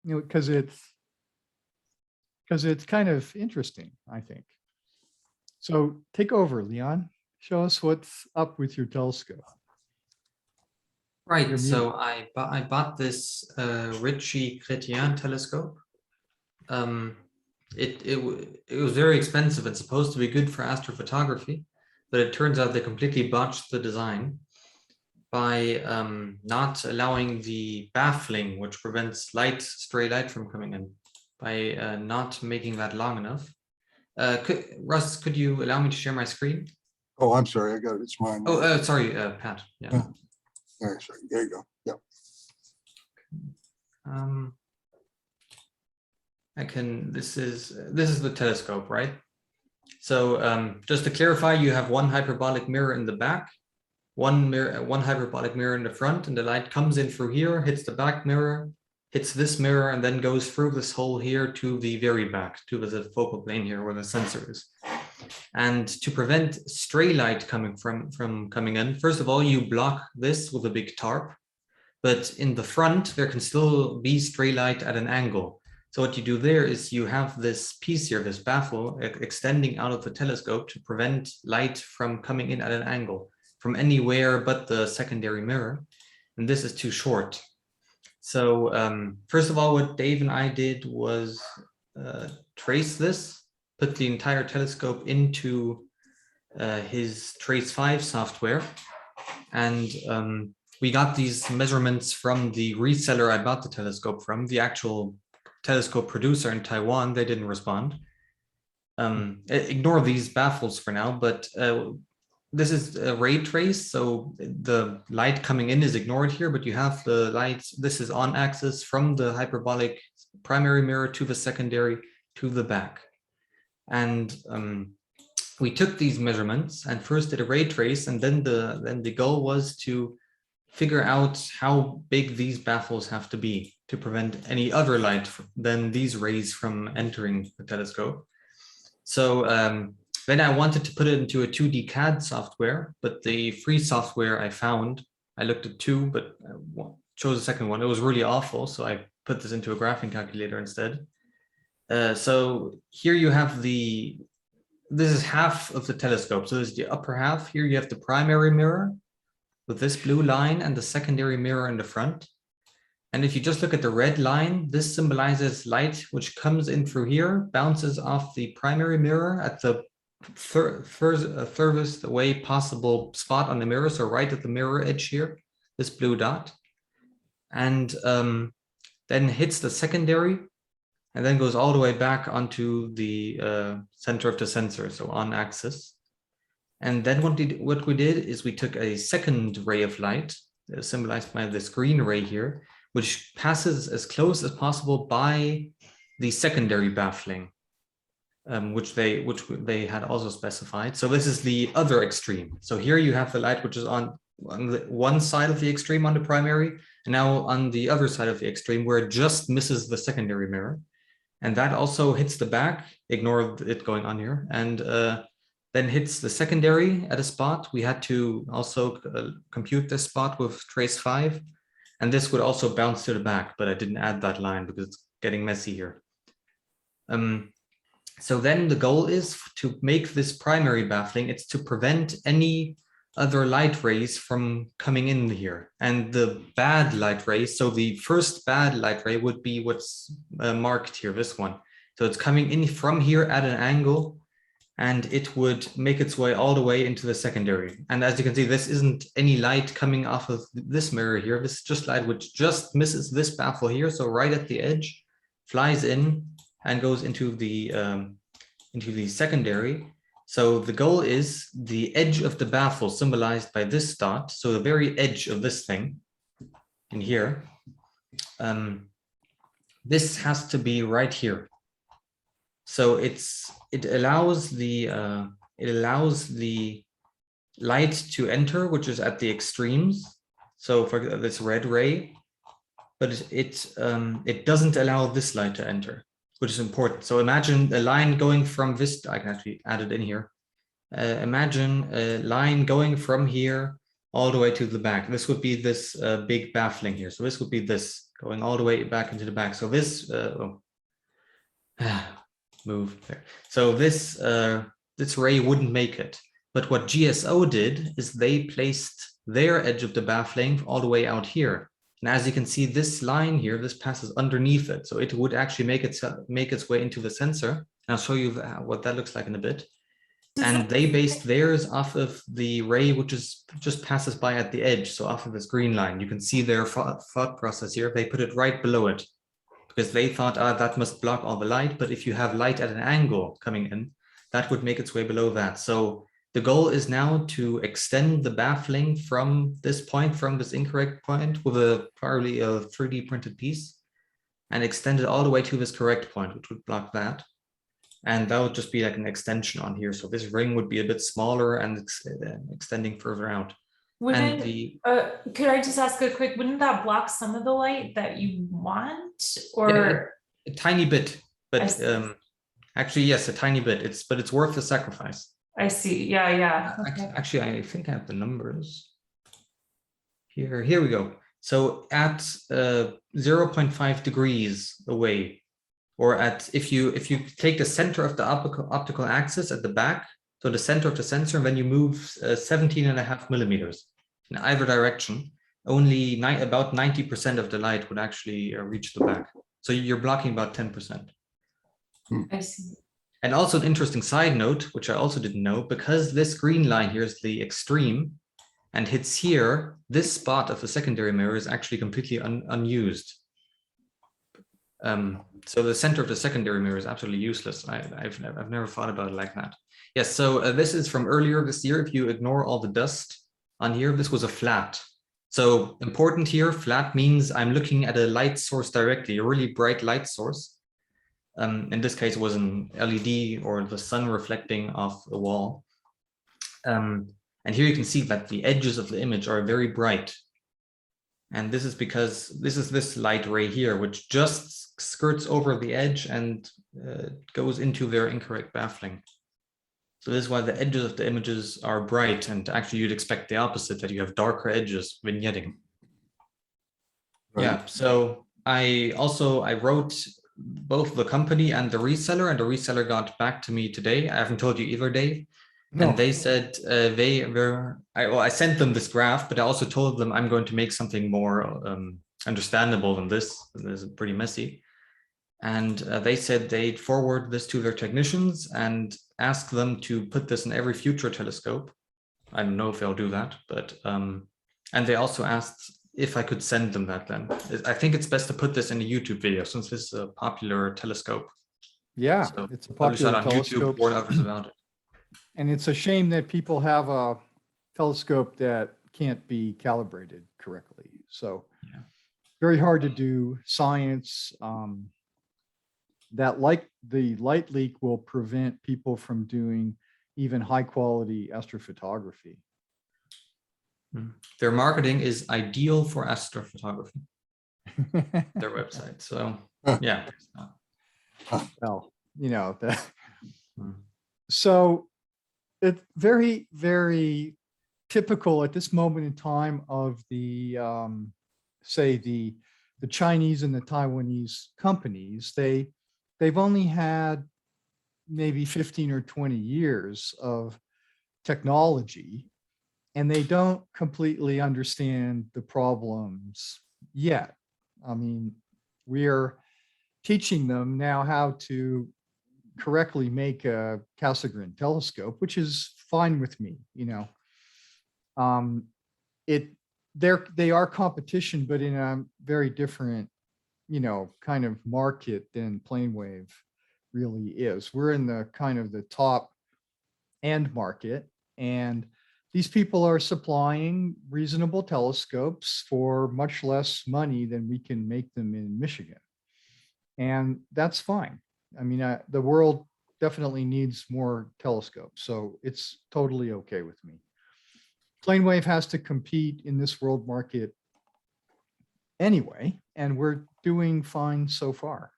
because it's kind of interesting, I think. So take over, Leon. Show us what's up with your telescope. Right, so I bought this Ritchie Chrétien telescope. It was very expensive. It's supposed to be good for astrophotography, but it turns out they completely botched the design by not allowing the baffling, which prevents stray light from coming in, by not making that long enough. Russ, could you allow me to share my screen? Oh, I'm sorry, I got it. It's mine. Oh, sorry, Pat. Yeah. All right, sorry. There you go. Yep. This is the telescope, right? So just to clarify, you have one hyperbolic mirror in the back, one hyperbolic mirror in the front, and the light comes in through here, hits the back mirror, hits this mirror, and then goes through this hole here to the very back, to the focal plane here where the sensor is. And to prevent stray light coming coming in, first of all, you block this with a big tarp, but in the front, there can still be stray light at an angle. So what you do there is you have this piece here, this baffle extending out of the telescope to prevent light from coming in at an angle from anywhere but the secondary mirror. And this is too short. So first of all, what Dave and I did was trace this, put the entire telescope into his Trace 5 software. And we got these measurements from the reseller I bought the telescope from, the actual telescope producer in Taiwan. They didn't respond. Ignore these baffles for now, but this is a ray trace, so the light coming in is ignored here, but you have the light, this is on axis from the hyperbolic primary mirror to the secondary to the back. And we took these measurements and first did a ray trace, and then the goal was to figure out how big these baffles have to be to prevent any other light than these rays from entering the telescope. So then I wanted to put it into a 2D CAD software, but the free software I found, I looked at two, but chose the second one. It was really awful, so I put this into a graphing calculator instead. So here you have this is half of the telescope. So this is the upper half. Here you have the primary mirror with this blue line and the secondary mirror in the front. And if you just look at the red line, this symbolizes light which comes in through here, bounces off the primary mirror at the furthest away possible spot on the mirror, so right at the mirror edge here, this blue dot, and then hits the secondary, and then goes all the way back onto the center of the sensor, so on axis. And then what we did is we took a second ray of light, symbolized by this green ray here, which passes as close as possible by the secondary baffling, which they had also specified. So this is the other extreme. So here you have the light which is on the one side of the extreme on the primary, and now on the other side of the extreme where it just misses the secondary mirror. And that also hits the back, ignore it going on here, and then hits the secondary at a spot. We had to also compute this spot with Trace 5, and this would also bounce to the back, but I didn't add that line because it's getting messy here. So then the goal is to make this primary baffling, it's to prevent any other light rays from coming in here. And the bad light rays, so the first bad light ray would be what's marked here, this one. So it's coming in from here at an angle, and it would make its way all the way into the secondary. And as you can see, this isn't any light coming off of this mirror here. This is just light which just misses this baffle here. So right at the edge, flies in and goes into the secondary. So the goal is the edge of the baffle symbolized by this dot. So the very edge of this thing in here, this has to be right here. So it allows the light to enter, which is at the extremes. So for this red ray, but it doesn't allow this light to enter, which is important. So imagine a line going from this, I can actually add it in here. Imagine a line going from here all the way to the back. This would be this big baffling here. So this would be this. going all the way back into the back. So this move there. So this ray wouldn't make it. But what GSO did is they placed their edge of the baffling all the way out here. And as you can see, this line here, this passes underneath it. So it would actually make its way into the sensor. And I'll show you what that looks like in a bit. And they based theirs off of the ray, which is just passes by at the edge. So off of this green line, you can see their thought process here. They put it right below it because they thought, that must block all the light. But if you have light at an angle coming in, that would make its way below that. So the goal is now to extend the baffling from this point, from this incorrect point with probably a 3D printed piece, and extend it all the way to this correct point, which would block that. And that would just be like an extension on here. So this ring would be a bit smaller and extending further out. Wouldn't, could I just ask a quick, wouldn't that block some of the light that you want? Or yeah, a tiny bit, but actually, yes, a tiny bit. But it's worth the sacrifice. I see. Yeah. Okay. Actually, I think I have the numbers. Here we go. So at 0.5 degrees away, or at if you take the center of the optical axis at the back, so the center of the sensor, and then you move 17.5 millimeters in either direction, only about 90% of the light would actually reach the back. So you're blocking about 10%. I see. And also an interesting side note, which I also didn't know, because this green line here is the extreme and hits here, this spot of the secondary mirror is actually completely unused. So the center of the secondary mirror is absolutely useless. I've never thought about it like that. Yes, so this is from earlier this year. If you ignore all the dust on here, this was a flat. So important here, flat means I'm looking at a light source directly, a really bright light source. In this case, it was an LED or the sun reflecting off a wall. And here you can see that the edges of the image are very bright. And this is because this is this light ray here, which just skirts over the edge and goes into their incorrect baffling. So this is why the edges of the images are bright. And actually, you'd expect the opposite, that you have darker edges vignetting. Right. Yeah, so I wrote both the company and the reseller got back to me today. I haven't told you either, Dave. No. And they said I sent them this graph, but I also told them I'm going to make something more understandable than this. This is pretty messy. And they said they'd forward this to their technicians and ask them to put this in every future telescope. I don't know if they'll do that, but and they also asked if I could send them that then. I think it's best to put this in a YouTube video since this is a popular telescope. Yeah, so it's a popular on telescope. YouTube, warn others about it. And it's a shame that people have a telescope that can't be calibrated correctly. So yeah, very hard to do science. That the light leak will prevent people from doing even high quality astrophotography. Their marketing is ideal for astrophotography. Their website. So yeah. Well, you know that. So it's very, very typical at this moment in time of the say the Chinese and the Taiwanese companies. They've only had maybe 15 or 20 years of technology, and they don't completely understand the problems yet. I mean, we're teaching them now how to correctly make a Cassegrain telescope, which is fine with me, you know. They are competition, but in a very different, you know, kind of market than plane wave really is. We're in the kind of the top end market, and these people are supplying reasonable telescopes for much less money than we can make them in Michigan. And that's fine. I mean, the world definitely needs more telescopes, so it's totally okay with me. Plane wave has to compete in this world market anyway, and we're doing fine so far.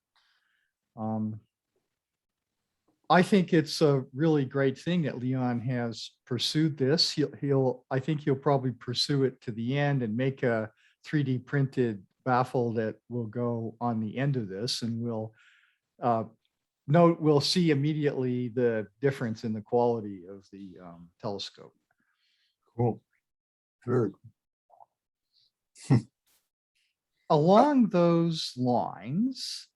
I think it's a really great thing that Leon has pursued this. I think he'll probably pursue it to the end and make a 3D printed baffle that will go on the end of this, and we'll see immediately the difference in the quality of the telescope. Cool. Very. Along those lines,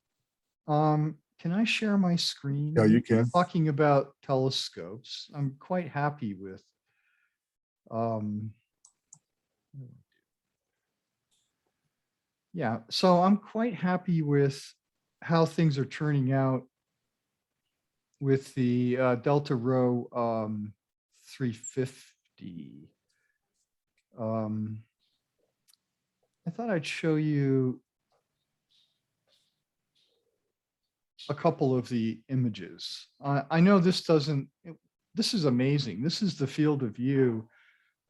can I share my screen? Yeah, you can. Talking about telescopes, I'm quite happy with. Yeah, so I'm quite happy with how things are turning out with the Delta Rowe 350. I thought I'd show you a couple of the images. I know this doesn't, this is amazing. This is the field of view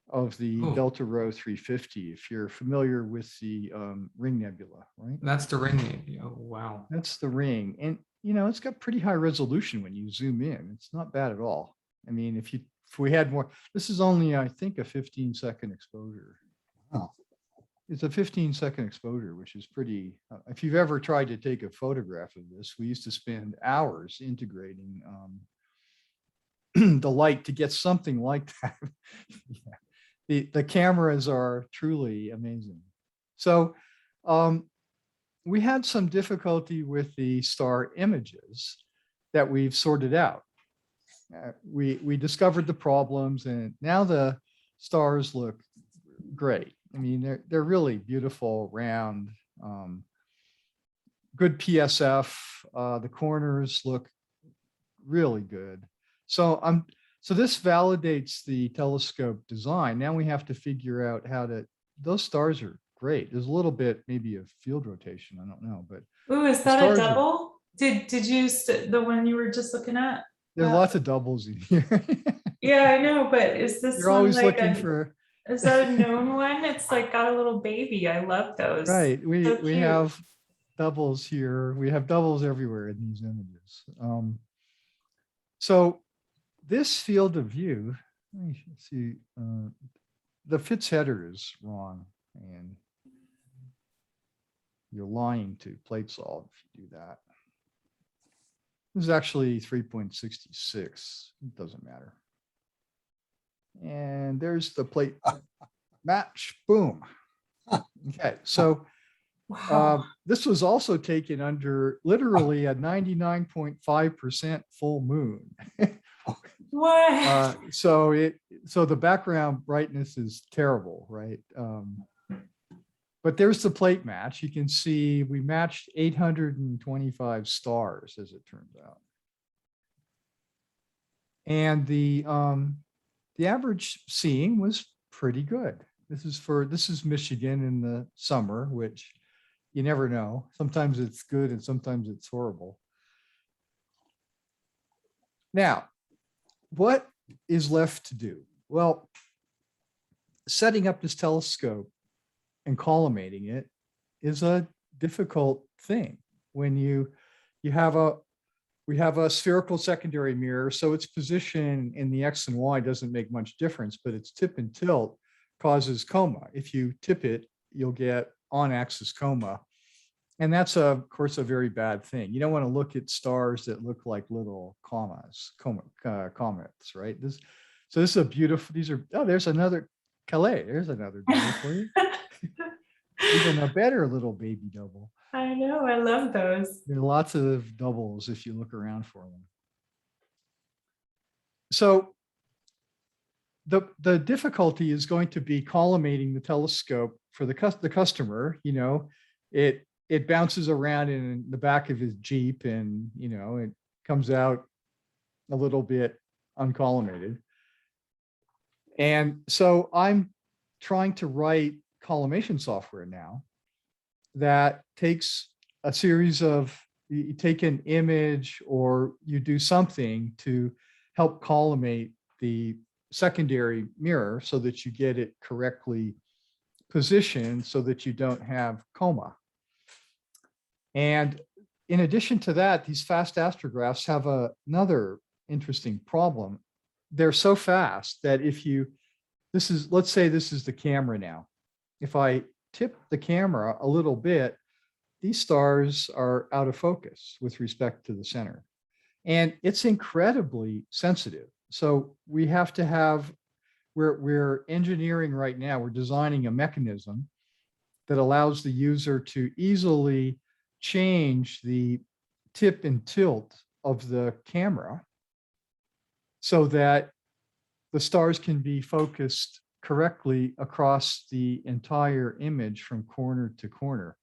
of the Oh. Delta Rowe 350, if you're familiar with the Ring Nebula, right? That's the ring. Oh, wow. That's the ring. And, you know, it's got pretty high resolution when you zoom in. It's not bad at all. I mean, if we had more, this is only, I think, a 15-second exposure. Oh. It's a 15-second exposure, which is pretty, if you've ever tried to take a photograph of this, we used to spend hours integrating the light to get something like that. Yeah. The cameras are truly amazing. So we had some difficulty with the star images that we've sorted out. We discovered the problems, and now the stars look great. I mean, they're really beautiful, round, good PSF. The corners look really good. So this validates the telescope design. Now we have to figure out how to, those stars are great. There's a little bit maybe of field rotation, I don't know, but Ooh, is the that a stars are- double? Did you, the one you were just looking at? there's Yeah. lots of doubles in here. Yeah, I know, but is this You're one always like looking a, for, is that a known one? It's like got a little baby. I love those. right, we So cute. have doubles here. We have doubles everywhere in these images. So this field of view, let me see, the Fitz header is wrong, and you're lying to plate solve if you do that. This is actually 3.66. It doesn't matter. And there's the plate match. Boom. Okay, so Wow. this was also taken under literally a 99.5% full moon. What? So the background brightness is terrible, right? But there's the plate match. You can see we matched 825 stars, as it turns out. And the average seeing was pretty good. This is Michigan in the summer, which you never know. Sometimes it's good and sometimes it's horrible. Now, what is left to do? Well, setting up this telescope and collimating it is a difficult thing. When we have a spherical secondary mirror, so its position in the X and Y doesn't make much difference, but its tip and tilt causes coma. If you tip it, you'll get on-axis coma. And that's, of course, a very bad thing. You don't want to look at stars that look like little comets, right? So this is a beautiful, there's another Calais. There's another double for you. Even a better little baby double. I know, I love those. There are lots of doubles if you look around for them. So the difficulty is going to be collimating the telescope for the customer. You know, it bounces around in the back of his Jeep, and you know, it comes out a little bit uncollimated. And so I'm trying to write collimation software now that takes a series of, you take an image or you do something to help collimate the secondary mirror so that you get it correctly positioned so that you don't have coma. And in addition to that, these fast astrographs have another interesting problem. They're so fast that if you, let's say this is the camera now. If I tip the camera a little bit, these stars are out of focus with respect to the center. And it's incredibly sensitive. So we have to have, we're engineering right now, we're designing a mechanism that allows the user to easily change the tip and tilt of the camera so that the stars can be focused correctly across the entire image from corner to corner.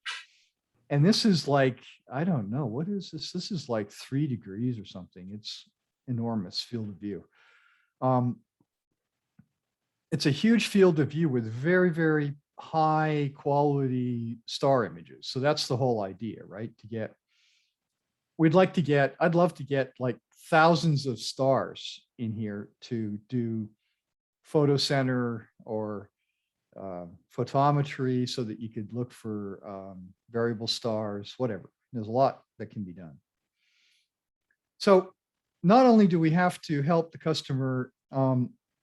And this is like, I don't know, what is this? This is like 3 degrees or something. It's enormous field of view. It's a huge field of view with very, very high quality star images. So that's the whole idea, right? I'd love to get like thousands of stars in here to do photo center or photometry so that you could look for variable stars, whatever. There's a lot that can be done. So not only do we have to help the customer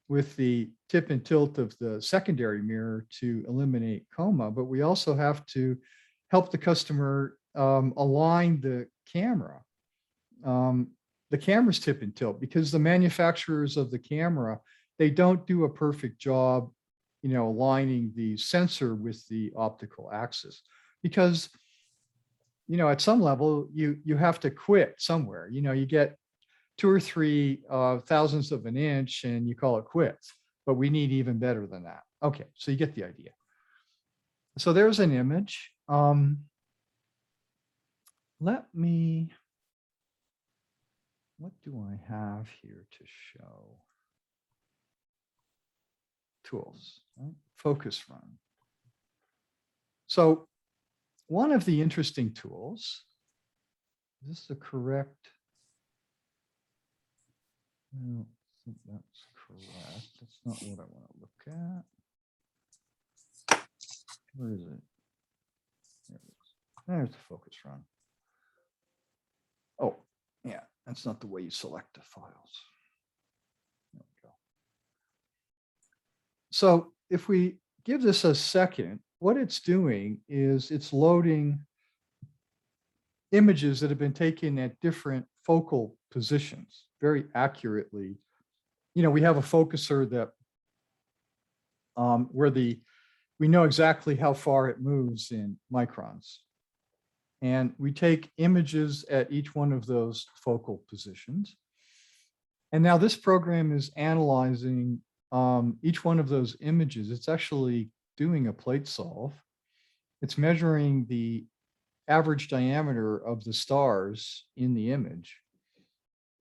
with the tip and tilt of the secondary mirror to eliminate coma, but we also have to help the customer align the camera, the camera's tip and tilt, because the manufacturers of the camera, they don't do a perfect job, aligning the sensor with the optical axis, because, at some level you have to quit somewhere. You get 2 or 3 thousandths of an inch and you call it quits, but we need even better than that. Okay, so you get the idea. So there's an image. What do I have here to show? Tools, right? Focus run. So one of the interesting tools, is this the correct? I don't think that's correct. That's not what I want to look at. Where is it? There it is. There's the focus run. Oh, yeah, that's not the way you select the files. There we go. So if we give this a second, what it's doing is it's loading images that have been taken at different focal positions very accurately. We have a focuser that we know exactly how far it moves in microns. And we take images at each one of those focal positions. And now this program is analyzing each one of those images. It's actually doing a plate solve. It's measuring the average diameter of the stars in the image.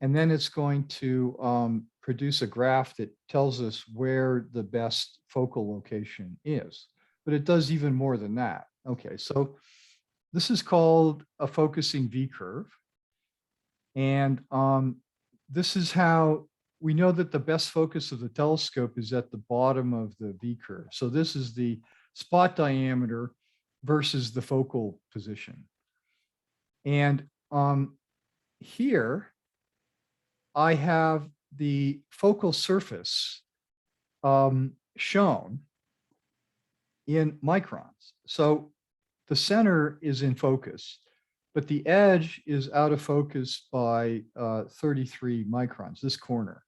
And then it's going to produce a graph that tells us where the best focal location is. But it does even more than that. Okay, so this is called a focusing V-curve. And this is how we know that the best focus of the telescope is at the bottom of the V-curve. So this is the spot diameter versus the focal position. And here I have the focal surface shown in microns. So the center is in focus, but the edge is out of focus by 33 microns, this corner.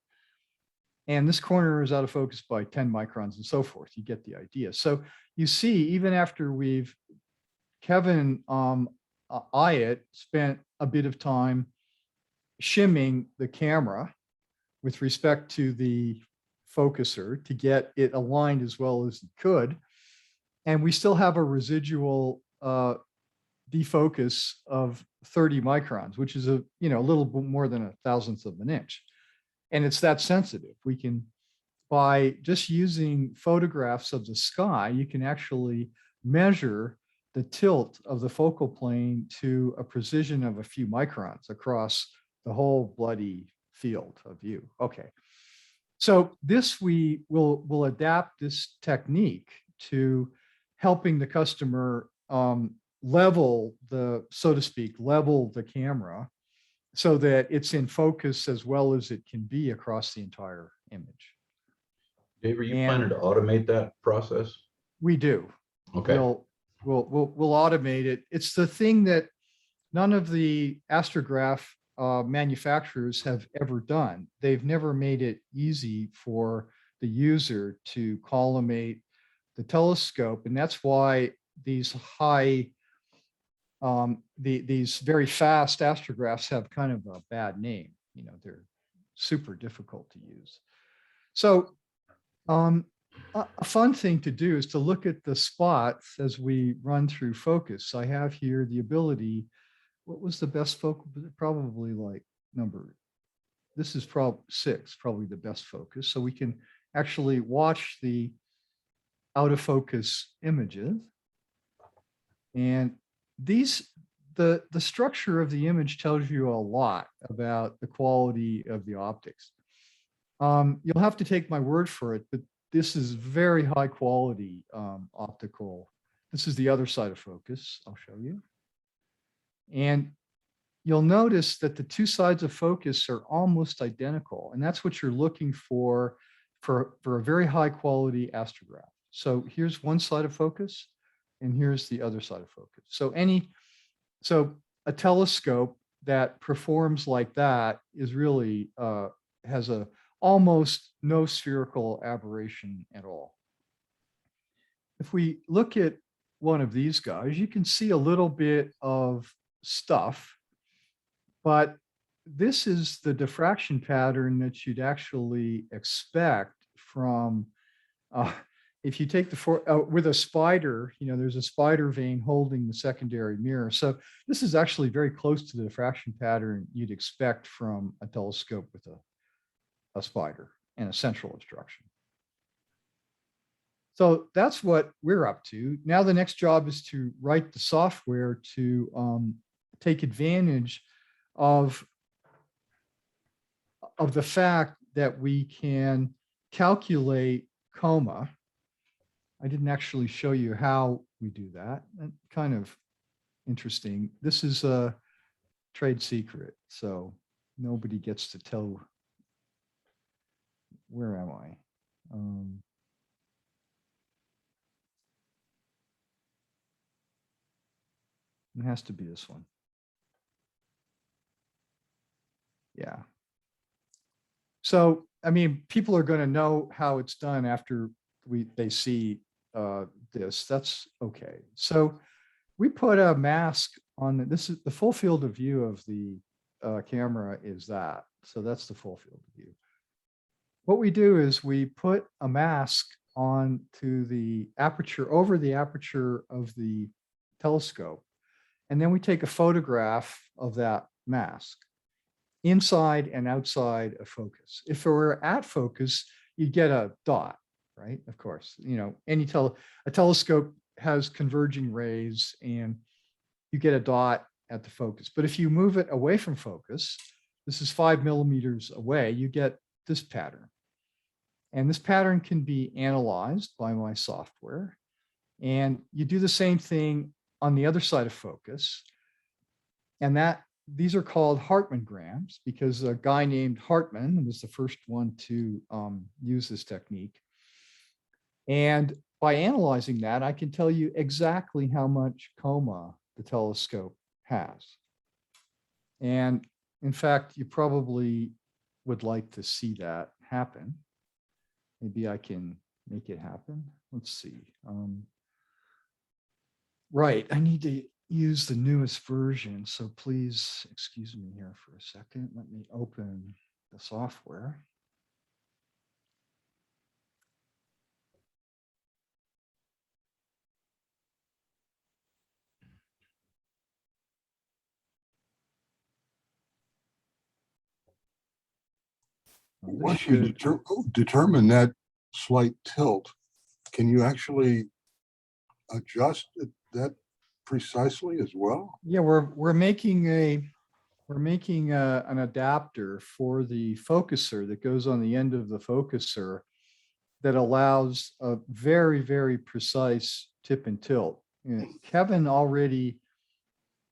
And this corner is out of focus by 10 microns and so forth. You get the idea. So you see, even after Kevin Ayatt spent a bit of time shimming the camera with respect to the focuser to get it aligned as well as he could. And we still have a residual defocus of 30 microns, which is a little bit more than a thousandth of an inch. And it's that sensitive. We can, by just using photographs of the sky, you can actually measure the tilt of the focal plane to a precision of a few microns across the whole bloody field of view. Okay. So this, will adapt this technique to helping the customer level the camera so that it's in focus as well as it can be across the entire image. Dave, are you planning to automate that process? We do. Okay. we'll automate it. It's the thing that none of the astrograph manufacturers have ever done. They've never made it easy for the user to collimate the telescope, and that's why these these very fast astrographs have kind of a bad name. You know, they're super difficult to use. So a fun thing to do is to look at the spots as we run through focus. I have here the ability. What was the best focus? Probably like number. This is probably 6, probably the best focus. So we can actually watch the out of focus images. And the structure of the image tells you a lot about the quality of the optics. You'll have to take my word for it, but this is very high quality optical. This is the other side of focus. I'll show you. And you'll notice that the two sides of focus are almost identical. And that's what you're looking for a very high quality astrograph. So here's one side of focus, and here's the other side of focus. So a telescope that performs like that is really has a almost no spherical aberration at all. If we look at one of these guys, you can see a little bit of stuff, but this is the diffraction pattern that you'd actually expect from if you take with a spider, you know, there's a spider vane holding the secondary mirror. So this is actually very close to the diffraction pattern you'd expect from a telescope with a spider and a central obstruction. So that's what we're up to. Now the next job is to write the software to take advantage of the fact that we can calculate coma. I didn't actually show you how we do that. That's kind of interesting. This is a trade secret, so nobody gets to tell. Where am I? It has to be this one. Yeah. So, I mean, people are going to know how it's done after they see this. That's okay. So we put a mask on. This is the full field of view of the camera is that. So that's the full field of view. What we do is we put a mask on to the aperture, over the aperture of the telescope. And then we take a photograph of that mask inside and outside of focus. If it were at focus, you get a dot, right? Of course, you know, a telescope has converging rays and you get a dot at the focus. But if you move it away from focus, this is 5 millimeters away, you get this pattern. And this pattern can be analyzed by my software. And you do the same thing on the other side of focus. And these are called Hartmangrams because a guy named Hartman was the first one to use this technique. And by analyzing that, I can tell you exactly how much coma the telescope has. And in fact, you probably would like to see that happen. Maybe I can make it happen. Let's see. Right, I need to use the newest version. So please excuse me here for a second. Let me open the software. Once you determine that slight tilt, can you actually adjust that precisely as well? Yeah, we're making an adapter for the focuser that goes on the end of the focuser that allows a very, very precise tip and tilt. You know, Kevin already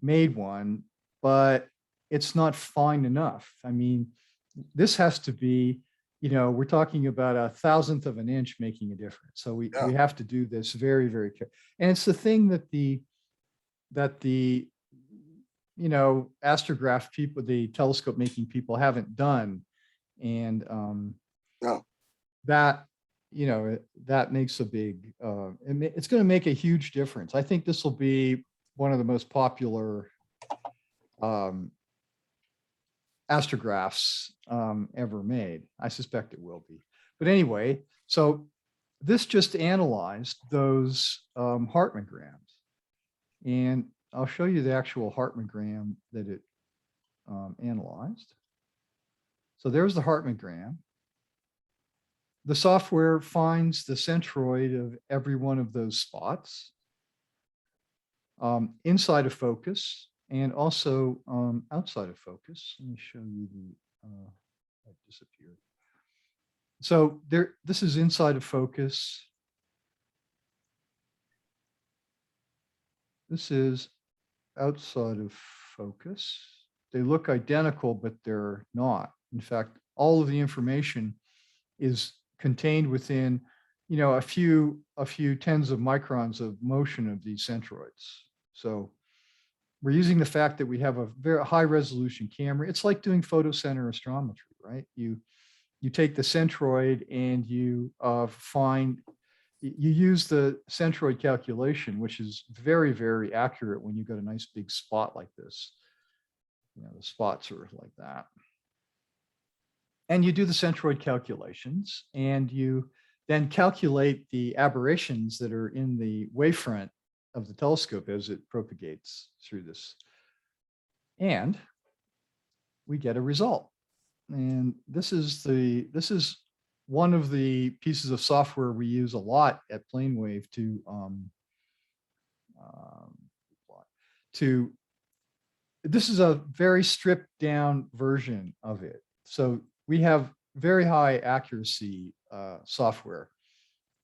made one, but it's not fine enough. I mean, this has to be we're talking about a thousandth of an inch making a difference. So we Yeah. have to do this very, very carefully. And it's the thing that the astrograph people, the telescope making people haven't done. And Yeah. that, that makes a big, it's going to make a huge difference. I think this will be one of the most popular astrographs ever made. I suspect it will be. But anyway, so this just analyzed those Hartmanograms. And I'll show you the actual Hartmanogram that it analyzed. So there's the Hartmanogram. The software finds the centroid of every one of those spots inside of focus and also outside of focus. Let me show you that disappeared. So this is inside of focus. This is outside of focus. They look identical, but they're not. In fact, all of the information is contained within, a few tens of microns of motion of these centroids. So we're using the fact that we have a very high resolution camera. It's like doing photocenter astrometry, right? You take the centroid and you use the centroid calculation, which is very, very accurate when you've got a nice big spot like this. The spots are like that. And you do the centroid calculations, and you then calculate the aberrations that are in the wavefront of the telescope as it propagates through this. And we get a result. And this is one of the pieces of software we use a lot at PlaneWave this is a very stripped down version of it. So we have very high accuracy software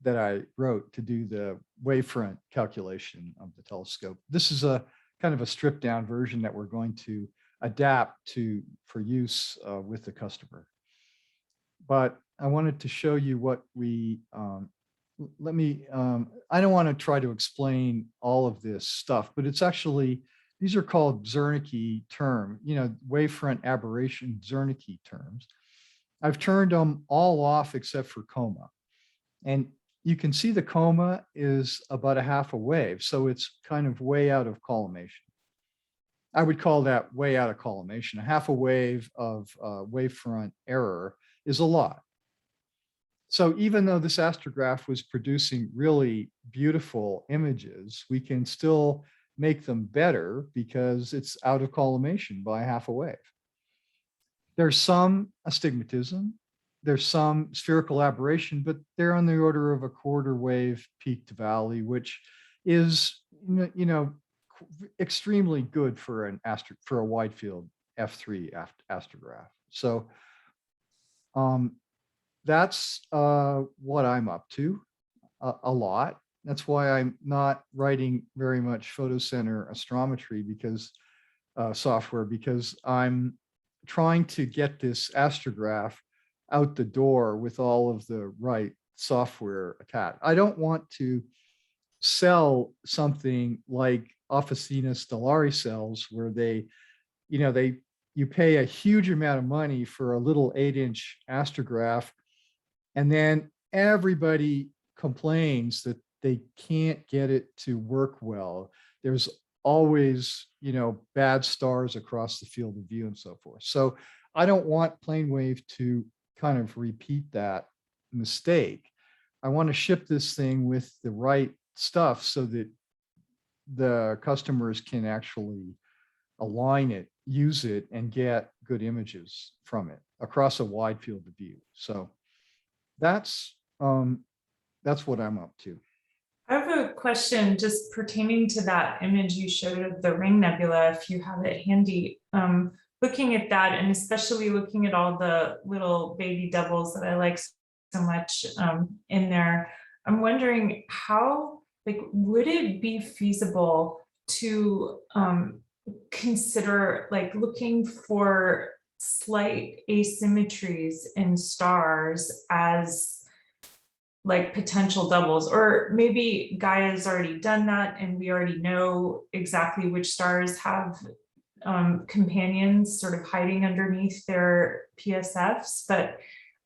that I wrote to do the wavefront calculation of the telescope. This is a kind of a stripped down version that we're going to adapt for use with the customer. But I wanted to show you what we, I don't want to try to explain all of this stuff, but it's actually, these are called Zernike term, wavefront aberration Zernike terms. I've turned them all off except for coma. And you can see the coma is about a half a wave. So it's kind of way out of collimation. I would call that way out of collimation. A half a wave of wavefront error is a lot. So even though this astrograph was producing really beautiful images, we can still make them better because it's out of collimation by half a wave. There's some astigmatism, there's some spherical aberration, but they're on the order of a quarter wave peak to valley, which is, extremely good for a wide field F3 astrograph. So that's what I'm up to a lot. That's why I'm not writing very much photocenter astrometry software, because I'm trying to get this astrograph out the door with all of the right software attached. I don't want to sell something like Officina Stellari cells where you pay a huge amount of money for a little 8-inch astrograph, and then everybody complains that they can't get it to work well. There's always, bad stars across the field of view and so forth. So I don't want PlaneWave to kind of repeat that mistake. I want to ship this thing with the right stuff so that the customers can actually align it, use it, and get good images from it across a wide field of view. So that's what I'm up to. I have a question just pertaining to that image you showed of the Ring Nebula, if you have it handy. Looking at that, and especially looking at all the little baby doubles that I like so much in there, I'm wondering how, would it be feasible to consider looking for slight asymmetries in stars as like potential doubles, or maybe Gaia's already done that and we already know exactly which stars have companions sort of hiding underneath their PSFs. But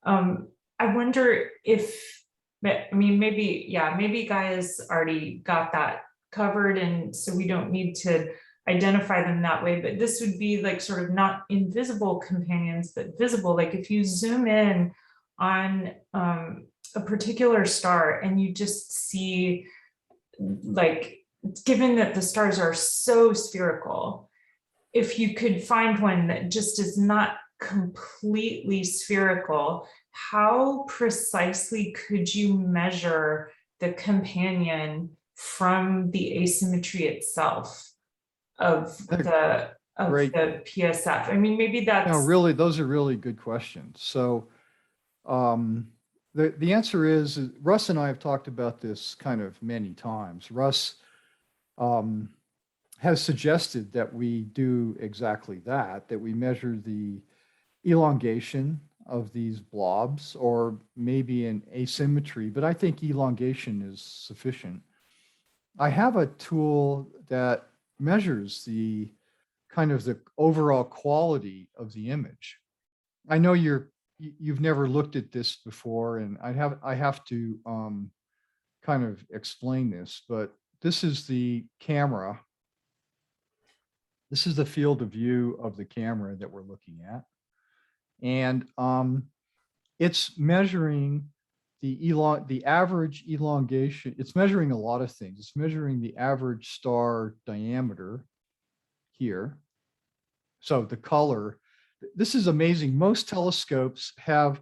I wonder if, I mean, maybe, yeah, maybe Gaia's already got that covered, and so we don't need to identify them that way. But this would be like sort of not invisible companions, but visible. Like if you zoom in on a particular star and you just see, like, given that the stars are so spherical, if you could find one that just is not completely spherical, how precisely could you measure the companion from the asymmetry itself of the Great. PSF? I mean, maybe No, that's really, those are really good questions. So the answer is Russ and I have talked about this kind of many times. Russ has suggested that we do exactly that, that we measure the elongation of these blobs, or maybe an asymmetry, but I think elongation is sufficient. I have a tool that measures the kind of the overall quality of the image. I know you've never looked at this before, and I have to kind of explain this, but this is the camera. This is the field of view of the camera that we're looking at. And it's measuring the average elongation. It's measuring a lot of things. It's measuring the average star diameter here. So the color, this is amazing. Most telescopes have,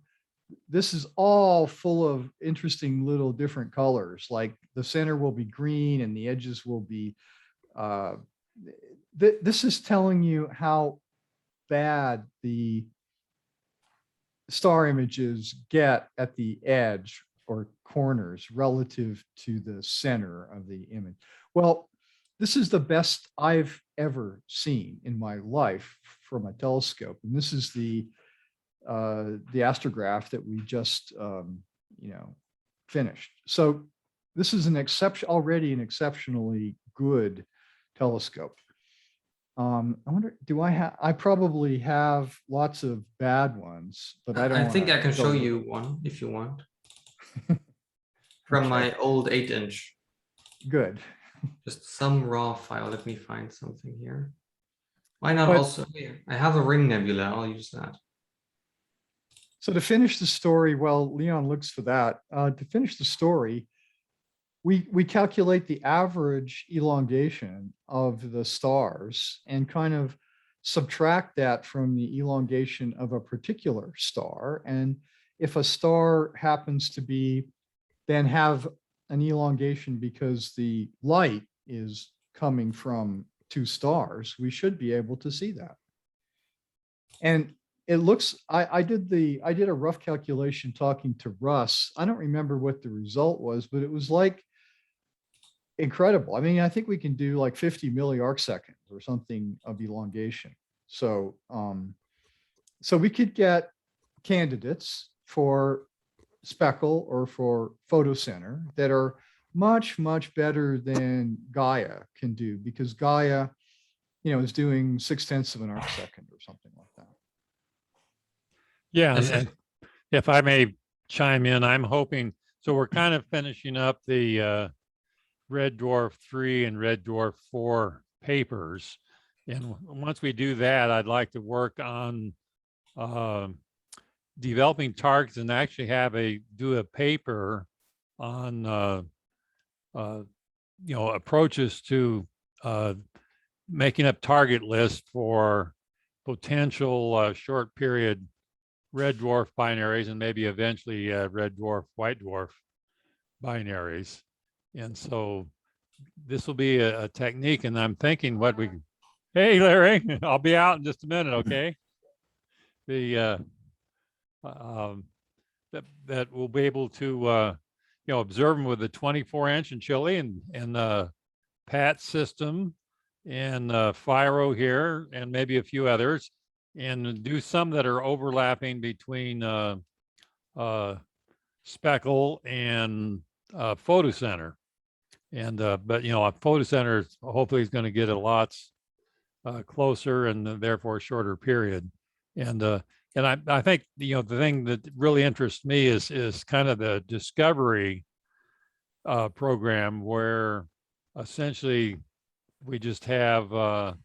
this is all full of interesting little different colors. Like the center will be green and the edges will be, this is telling you how bad the star images get at the edge or corners relative to the center of the image. Well, this is the best I've ever seen in my life from a telescope. And this is the astrograph that we just, finished. So this is already an exceptionally good telescope. I wonder, I probably have lots of bad ones, but I don't. I think I can show go- you one if you want. From my old 8-inch. Good. Just some raw file. Let me find something here. Why not But- also here? I have a ring nebula. I'll use that. So to finish the story, while Leon looks for that, to finish the story, we calculate the average elongation of the stars and kind of subtract that from the elongation of a particular star. And if a star happens to then have an elongation because the light is coming from two stars, we should be able to see that. And it looks, I did a rough calculation talking to Russ. I don't remember what the result was, but it was like incredible. I mean, I think we can do like 50 milliarcseconds or something of elongation. So, so we could get candidates for speckle or for photocenter that are much, much better than Gaia can do, because Gaia, is doing 0.6 of an arcsecond or something like that. Yeah, This and is- if I may chime in, I'm hoping, so we're kind of finishing up the Red Dwarf 3 and Red Dwarf 4 papers. And once we do that, I'd like to work on developing targets and actually do a paper on approaches to making up target lists for potential short period red dwarf binaries and maybe eventually red dwarf, white dwarf binaries. And so this will be a technique, and I'm thinking hey, Larry, I'll be out in just a minute. Okay. That we'll be able to, observe them with the 24-inch in Chile and PAT system and FIRO here, and maybe a few others. and do some that are overlapping between speckle and photo center. And but a photo center hopefully is going to get a lots closer and therefore a shorter period. And I think the thing that really interests me is kind of the discovery program, where essentially we just have the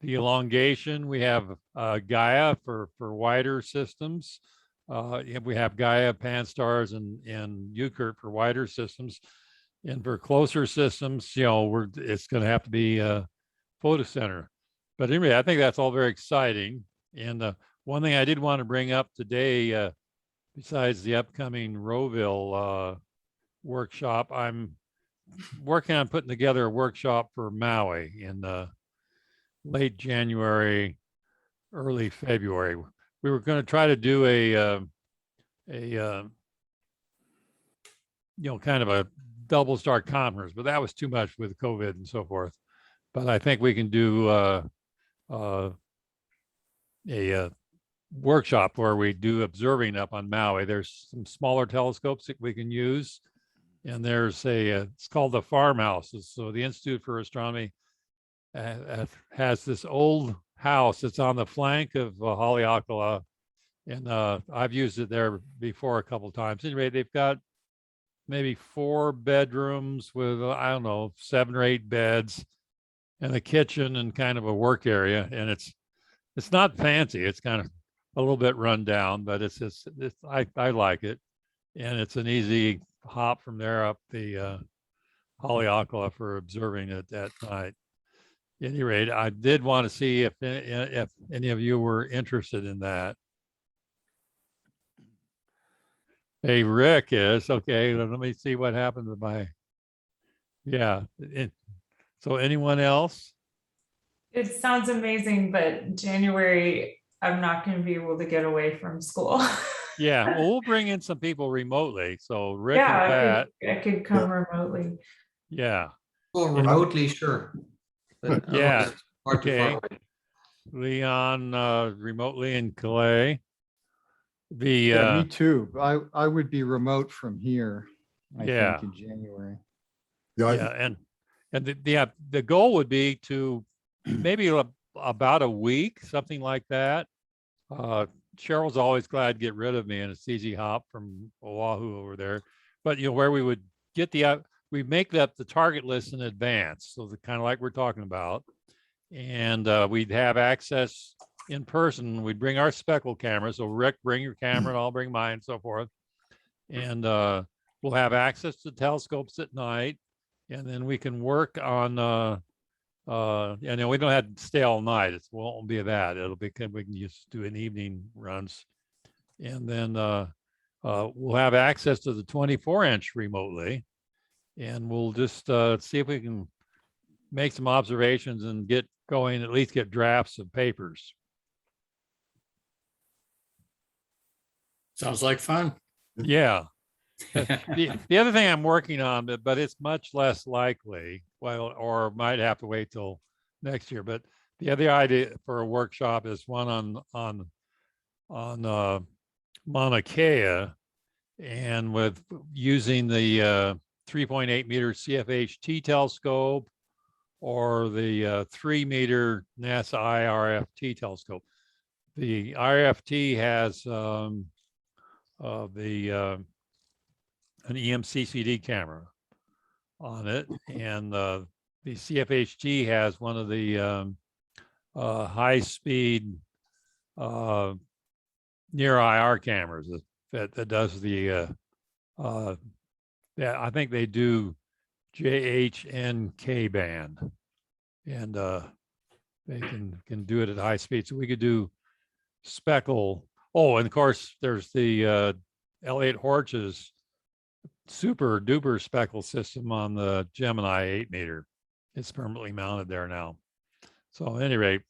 elongation. We have Gaia for wider systems. We have Gaia, Pan-STARRS, and Euclid for wider systems. And for closer systems, it's going to have to be photo center. But anyway, I think that's all very exciting. And one thing I did want to bring up today, besides the upcoming Roweville workshop, I'm working on putting together a workshop for Maui in late January, early February. We were going to try to do a kind of a double star conference, but that was too much with COVID and so forth. But I think we can do a workshop where we do observing up on Maui. There's some smaller telescopes that we can use, and there's it's called the farmhouses. So the Institute for Astronomy has this old house that's on the flank of Haleakala, and I've used it there before a couple of times. Anyway, they've got maybe 4 bedrooms with, I don't know, 7 or 8 beds and a kitchen and kind of a work area. And it's not fancy. It's kind of a little bit run down, but I like it. And it's an easy hop from there up the Haleakala for observing it at night. At any rate, I did want to see if any of you were interested in that. Hey, Rick is okay. Let me see what happened to my. Yeah. So anyone else? It sounds amazing, but January, I'm not going to be able to get away from school. Yeah. Well, we'll bring in some people remotely. So Rick and Yeah, Pat. I could come remotely. Yeah. Well, remotely, sure. But Yeah. hard to far Okay. away. Leon remotely in Calais. Yeah, me too. I would be remote from here, I Yeah. think, in January. Yeah, and the goal would be to maybe about a week, something like that. Cheryl's always glad to get rid of me, and it's easy hop from Oahu over there. But where we would get we make the target list in advance, so the kind of like we're talking about, and we'd have access in person. We'd bring our speckle camera. So Rick, bring your camera, and I'll bring mine, and so forth. And we'll have access to telescopes at night, and then we can work on. And then we don't have to stay all night. It won't be that. It'll be we can just do an evening runs, and then we'll have access to the 24-inch remotely, and we'll just see if we can make some observations and get going. At least get drafts of papers. Sounds like fun. Yeah. The other thing I'm working on, but it's much less likely, or might have to wait till next year. But the other idea for a workshop is one on Mauna Kea, and with using the 3.8 meter CFHT telescope or the 3 meter NASA IRFT telescope. The IRFT has an EMCCD camera on it, and the CFHT has one of the high-speed near IR cameras that does the I think they do JHNK band, and they can do it at high speed. So we could do speckle. Oh, and of course there's the Elliott Horch's super duper speckle system on the Gemini 8 meter. It's permanently mounted there now. So at any rate,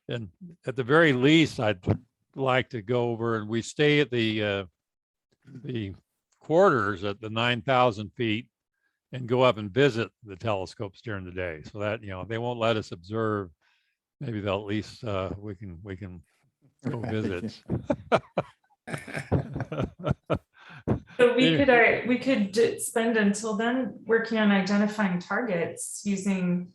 and at the very least, I'd like to go over, and we stay at the quarters at the 9,000 feet and go up and visit the telescopes during the day. So that, they won't let us observe maybe they'll at least, we can go Right, visit. So Anyway, we could spend until then working on identifying targets using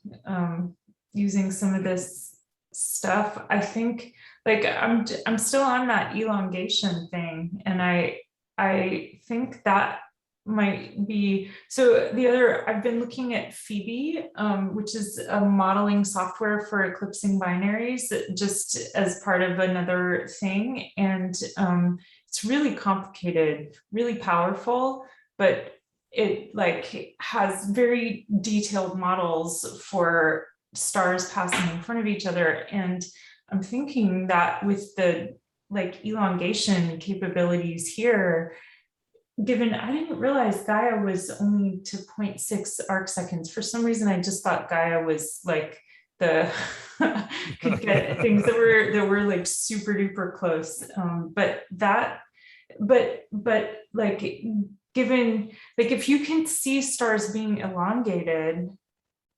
using some of this stuff. I think like I'm still on that elongation thing, and I think that might be so. The other, I've been looking at Phoebe, which is a modeling software for eclipsing binaries, just as part of another thing, and it's really complicated, really powerful, but it like has very detailed models for stars passing in front of each other. And I'm thinking that with the like elongation capabilities here, given I didn't realize Gaia was only to 0.6 arc seconds. For some reason, I just thought Gaia was like the could get things that were like super duper close. But like given like if you can see stars being elongated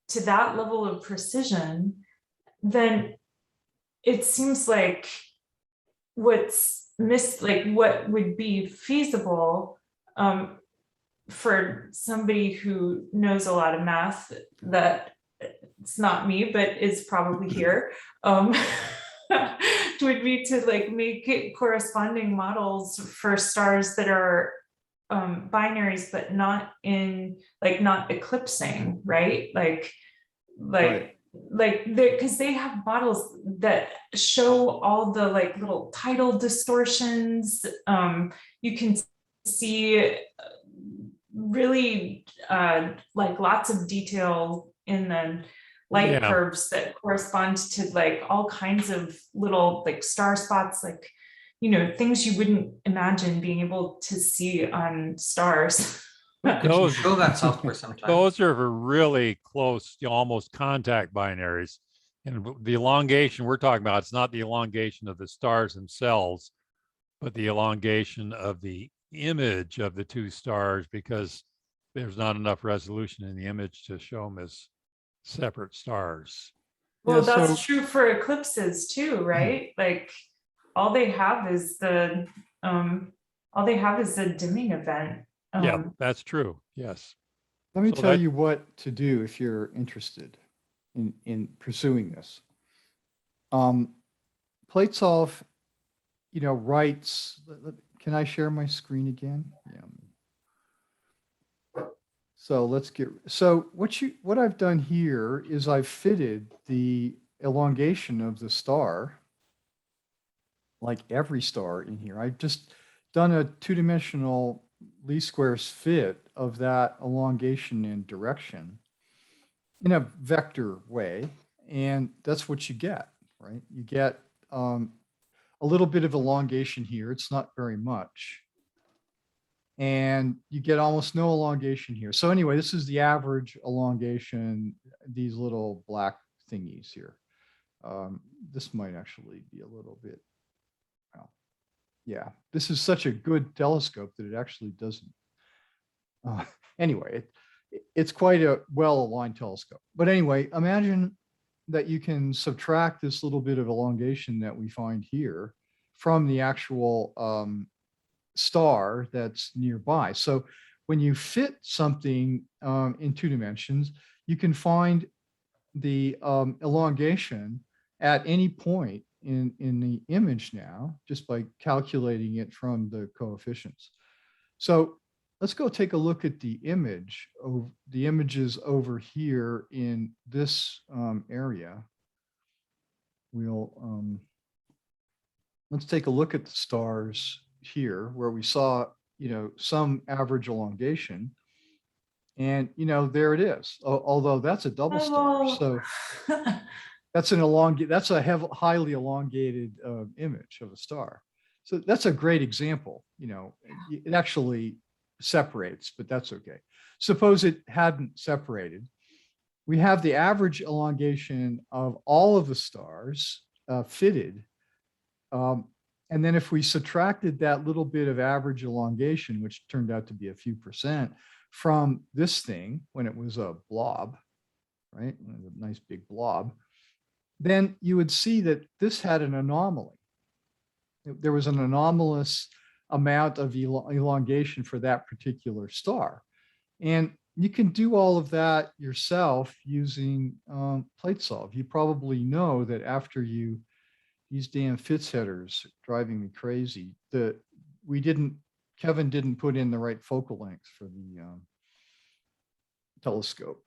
to that level of precision, then it seems like what's missed, like what would be feasible for somebody who knows a lot of math, that it's not me, but is probably here, would be to like make it corresponding models for stars that are binaries, but not in like not eclipsing, right? Right. Like because they have models that show all the like little tidal distortions. You can see really like lots of detail in the light yeah, curves that correspond to like all kinds of little like star spots, like things you wouldn't imagine being able to see on stars. but Could you those show that software sometime? those are for really close, almost contact binaries. And the elongation we're talking about, it's not the elongation of the stars themselves, but the elongation of the image of the two stars, because there's not enough resolution in the image to show them as separate stars. Well, Yeah, that's so true for eclipses too, right? Like all they have is the dimming event. Yeah, that's true. Yes. let me So tell that, you what to do if you're interested in pursuing this. Platesov, writes, can I share my screen again? Yeah. So what I've done here is I've fitted the elongation of the star, like every star in here. I've just done a two-dimensional least squares fit of that elongation and direction in a vector way. And that's what you get, right? You get a little bit of elongation here. It's not very much. And you get almost no elongation here. So anyway, this is the average elongation, these little black thingies here. This might actually be a little bit, well, yeah, this is such a good telescope that it actually doesn't. Anyway, it's quite a well-aligned telescope. But anyway, imagine that you can subtract this little bit of elongation that we find here from the actual star that's nearby. So when you fit something in 2 dimensions, you can find the elongation at any point in the image now, just by calculating it from the coefficients. So let's go take a look at the image of the images over here in this area. Let's take a look at the stars here where we saw, some average elongation. And, there it is. Although that's a double star. Oh. So that's a highly elongated image of a star. So that's a great example. It actually separates, but that's okay. Suppose it hadn't separated. We have the average elongation of all of the stars fitted. And then if we subtracted that little bit of average elongation, which turned out to be a few percent from this thing when it was a blob, right? A nice big blob. then you would see that this had an anomaly. There was an anomalous amount of elongation for that particular star. And you can do all of that yourself using plate solve. You probably know that after these damn Fitz headers driving me crazy, Kevin didn't put in the right focal length for the telescope.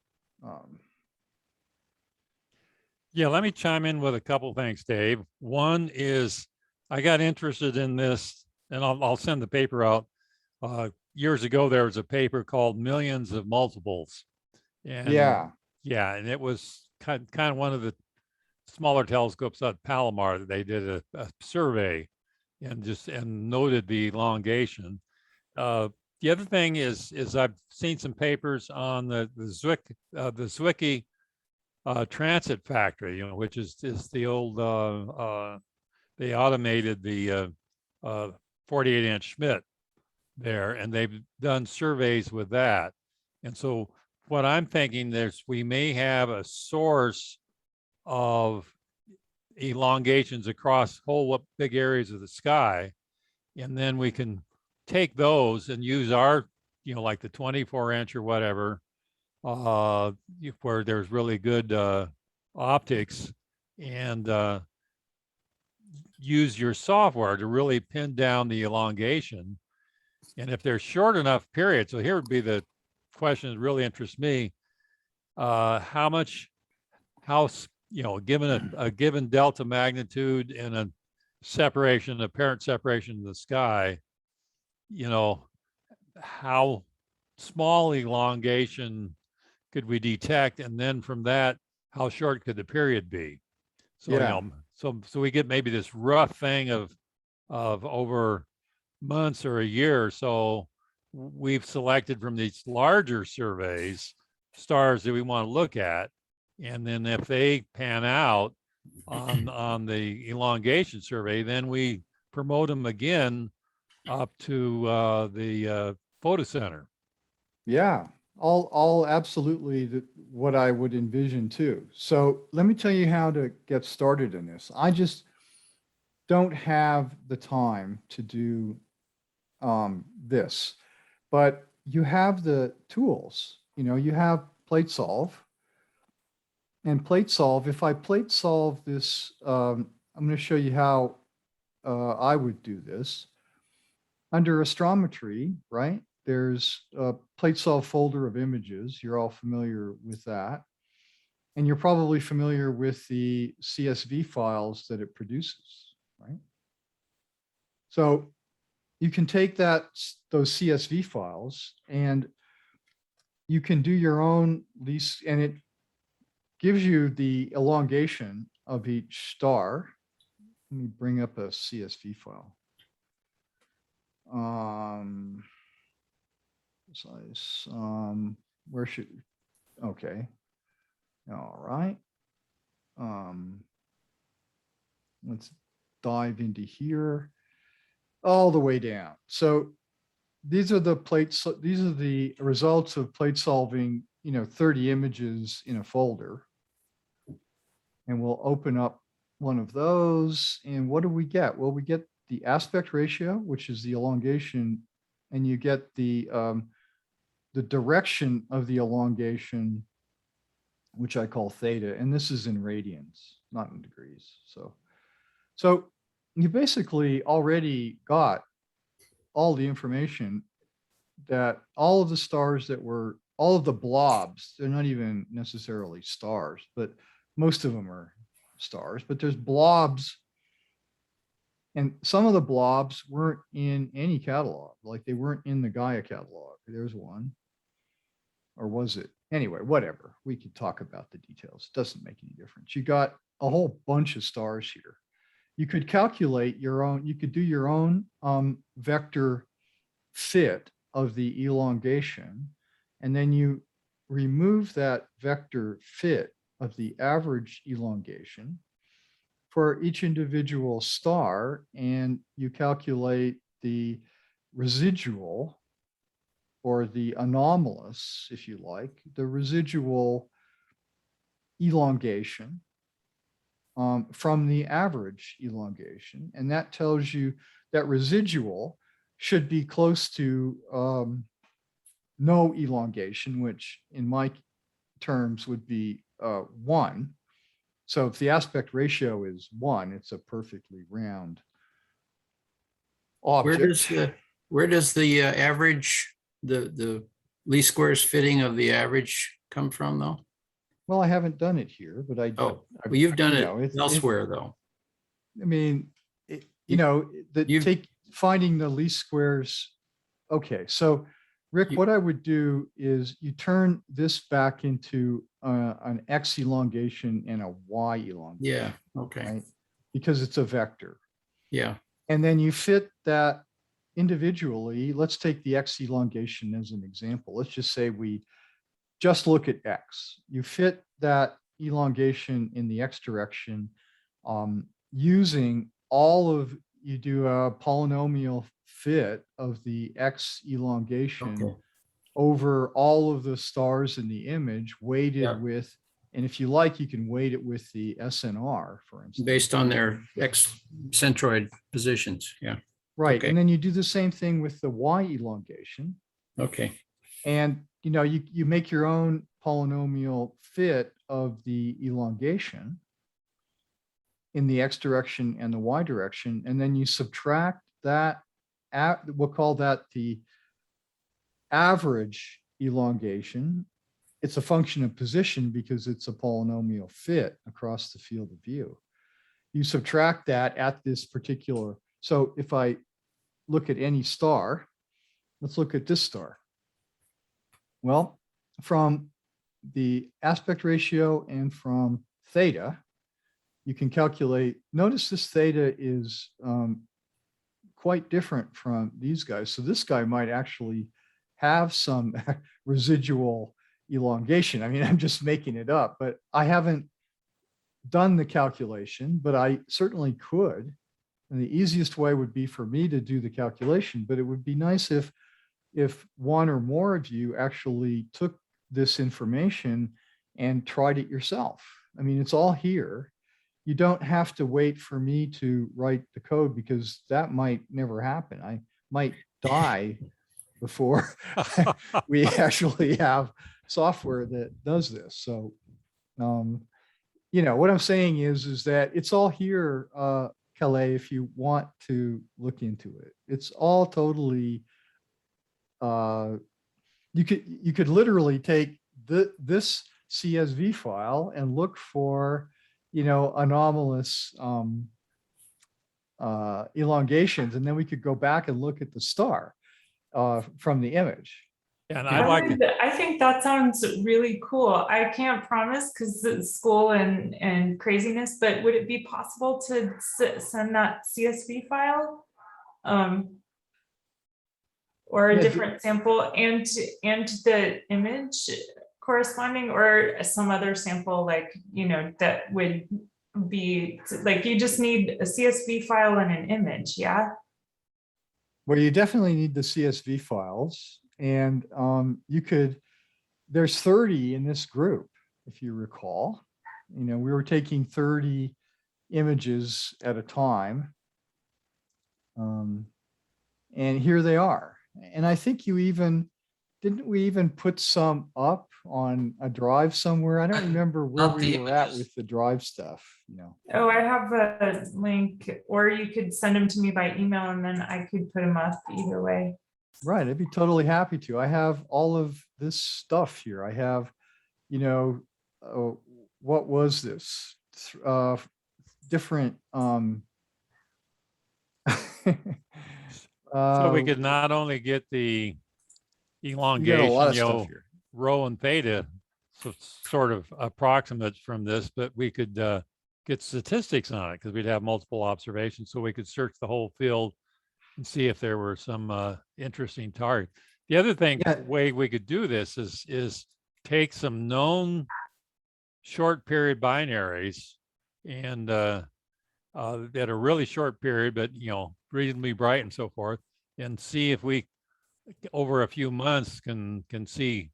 Yeah, let me chime in with a couple things, Dave. One is I got interested in this, and I'll send the paper out. Years ago, there was a paper called Millions of Multiples. And Yeah. yeah, and it was kind of one of the smaller telescopes at Palomar that they did a survey and noted the elongation. The other thing is I've seen some papers on the Zwicky transit factor, which is the old they automated the 48-inch Schmidt there, and they've done surveys with that. And so what I'm thinking is we may have a source of elongations across whole big areas of the sky, and then we can take those and use our, like the 24-inch or whatever, where there's really good optics, and use your software to really pin down the elongation. And if there's short enough periods, so here would be the question that really interests me: how given a given delta magnitude and a apparent separation in the sky, how small elongation could we detect, and then from that, how short could the period be? So Yeah. so we get maybe this rough thing of over months or a year. So we've selected from these larger surveys stars that we want to look at, and then if they pan out on the elongation survey, then we promote them again up to the photo center. Yeah, all absolutely what I would envision too. So let me tell you how to get started in this. I just don't have the time to do this, but you have the tools. You have plate solve, and plate solve. If I plate solve this, I'm going to show you how I would do this. Under astrometry, right? There's a plate solve folder of images. You're all familiar with that. And you're probably familiar with the CSV files that it produces, right? So you can take those CSV files and you can do your own least, and it gives you the elongation of each star. Let me bring up a CSV file. Size, where should, okay. All right. Let's dive into here all the way down. So these are the results of plate solving, 30 images in a folder. And we'll open up one of those. And what do we get? Well, we get the aspect ratio, which is the elongation, and you get the direction of the elongation, which I call theta, and this is in radians, not in degrees. So you basically already got all the information that all of the stars all of the blobs, they're not even necessarily stars, but most of them are stars, but there's blobs. And some of the blobs weren't in any catalog, like they weren't in the Gaia catalog. There's one. Or was it? Anyway, whatever. We could talk about the details. It doesn't make any difference. You got a whole bunch of stars here. You could calculate your own, you could do your own vector fit of the elongation, and then you remove that vector fit of the average elongation for each individual star, and you calculate the residual, or the anomalous, if you like, the residual elongation. from the average elongation. And that tells you that residual should be close to no elongation, which in my terms would be 1. So if the aspect ratio is 1, it's a perfectly round Where object. does the average, the least squares fitting of the average come from though? Well, I haven't done it here, but Oh, well, you've done you it know, elsewhere though. I mean, You- you've- finding the least squares. Okay, so Rick, You- what I would do is you turn this back into an X elongation and a Y elongation, Yeah, okay, right? Because it's a vector. yeah, And then you fit that individually. Let's take the X elongation as an example. Let's just say we just look at X. You fit that elongation in the X direction using you do a polynomial fit of the X elongation okay, over all of the stars in the image weighted Yeah. with, and if you like, you can weight it with the SNR, for instance. based on their centroid positions, yeah, Right, okay. and then you do the same thing with the Y elongation. okay, And, you make your own polynomial fit of the elongation in the X direction and the Y direction, and then you subtract that, we'll call that the average elongation. It's a function of position because it's a polynomial fit across the field of view. You subtract that at this particular, so if I look at any star, let's look at this star. Well, from the aspect ratio and from theta, you can calculate, notice this theta is quite different from these guys. So this guy might actually have some residual elongation. I mean, I'm just making it up, but I haven't done the calculation, but I certainly could. And the easiest way would be for me to do the calculation, but it would be nice if one or more of you actually took this information and tried it yourself. I mean, it's all here. You don't have to wait for me to write the code because that might never happen. I might die before we actually have software that does this. So, what I'm saying is that it's all here, Calais, if you want to look into it. It's all totally, you could literally take this CSV file and look for, anomalous elongations, and then we could go back and look at the star from the image. And I'd like to, I think that sounds really cool. I can't promise because it's school and craziness, but would it be possible to send that CSV file? Or a Yeah, different sample and the image corresponding, or some other sample, like, that would be like, you just need a CSV file and an image, yeah? Well, you definitely need the CSV files, and there's 30 in this group, if you recall. We were taking 30 images at a time. And here they are. And I think didn't we even put some up on a drive somewhere? I don't remember where Not the we were at images. with the drive stuff, Oh, I have a link, or you could send them to me by email and then I could put them up either way. Right, I'd be totally happy to. I have all of this stuff here. I have, what was this? Different, so we could not only get the you got a lot elongation, of stuff here. Rowe and theta, so sort of approximates from this, but we could get statistics on it because we'd have multiple observations. So we could search the whole field and see if there were some interesting targets. The other way we could do this is take some known short period binaries and that are really short period, but reasonably bright and so forth, and see if we over a few months can see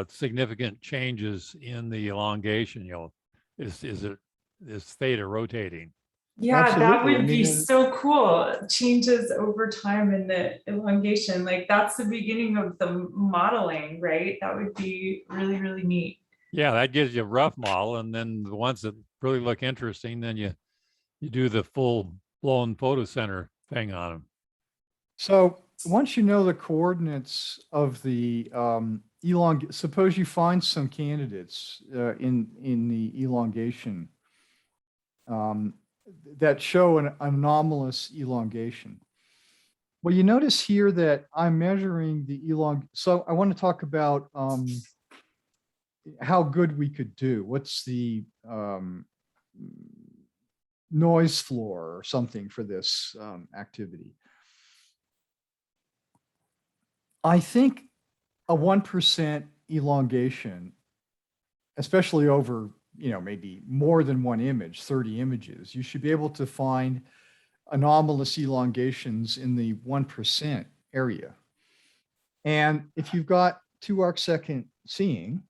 significant changes in the elongation. Is it this theta rotating. Yeah, that Absolutely. I would mean, be so cool. Changes over time in the elongation. Like that's the beginning of the modeling, right? That would be really, really neat. Yeah, that gives you a rough model, and then the ones that really look interesting, then you do the full blown photo center thing on them. So once you know the coordinates of the suppose you find some candidates in the elongation um, that show an anomalous elongation. Well, you notice here that I'm measuring the So I want to talk about how good we could do. What's the noise floor or something for this activity? I think a 1% elongation, especially over, maybe more than one image, 30 images, you should be able to find anomalous elongations in the 1% area. And if you've got 2 arcsecond seeing,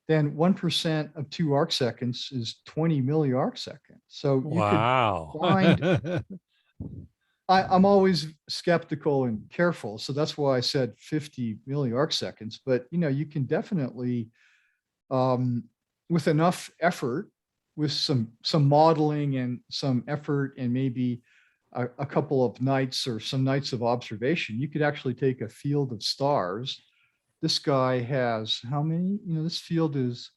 then 1% of 2 arcseconds is 20 milliarcseconds. So you Wow. could find, I'm always skeptical and careful. So that's why I said 50 milliarcseconds, but you can definitely, with enough effort, with some modeling and some effort and maybe a couple of nights or some nights of observation, you could actually take a field of stars. This guy has how many? This field is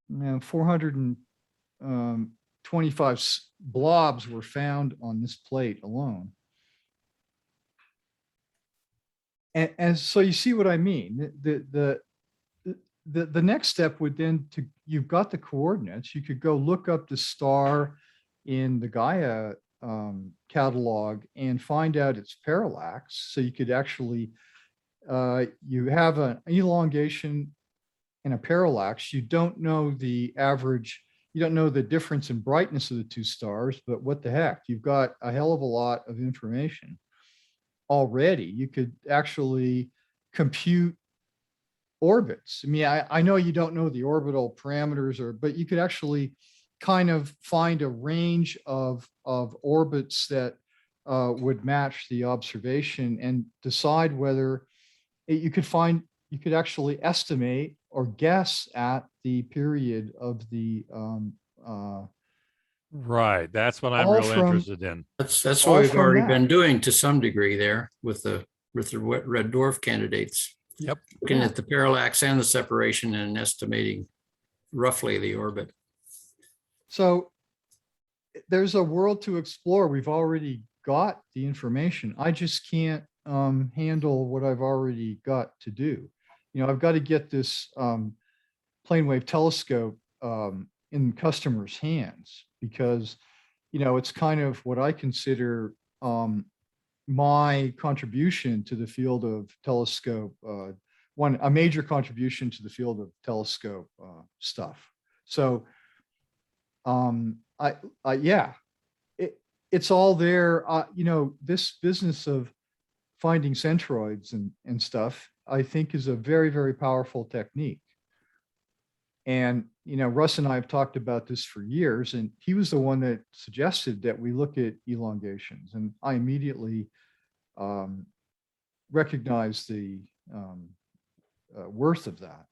425 blobs were found on this plate alone. And so you see what I mean. The next step would then you've got the coordinates. You could go look up the star in the Gaia catalog and find out its parallax. So you could actually you have an elongation and a parallax. You don't know the average. You don't know the difference in brightness of the two stars, but what the heck? You've got a hell of a lot of information already. You could actually compute orbits. I mean, I know you don't know the orbital parameters, but you could actually kind of find a range of orbits that would match the observation and decide whether you could actually estimate or guess at the period of the Right. That's what I'm all real from- interested in. That's what All we've from already that. been doing to some degree there with the red dwarf candidates. Yep. Looking at the parallax and the separation and estimating roughly the orbit. So there's a world to explore. We've already got the information. I just can't handle what I've already got to do. I've got to get this plane wave telescope in customers' hands because, it's kind of what I consider my contribution to the field of telescope, a major contribution to the field of telescope stuff. So yeah, it's all there. This business of finding centroids and stuff, I think is a very, very powerful technique. And, Russ and I have talked about this for years, and he was the one that suggested that we look at elongations. And I immediately recognized the worth of that.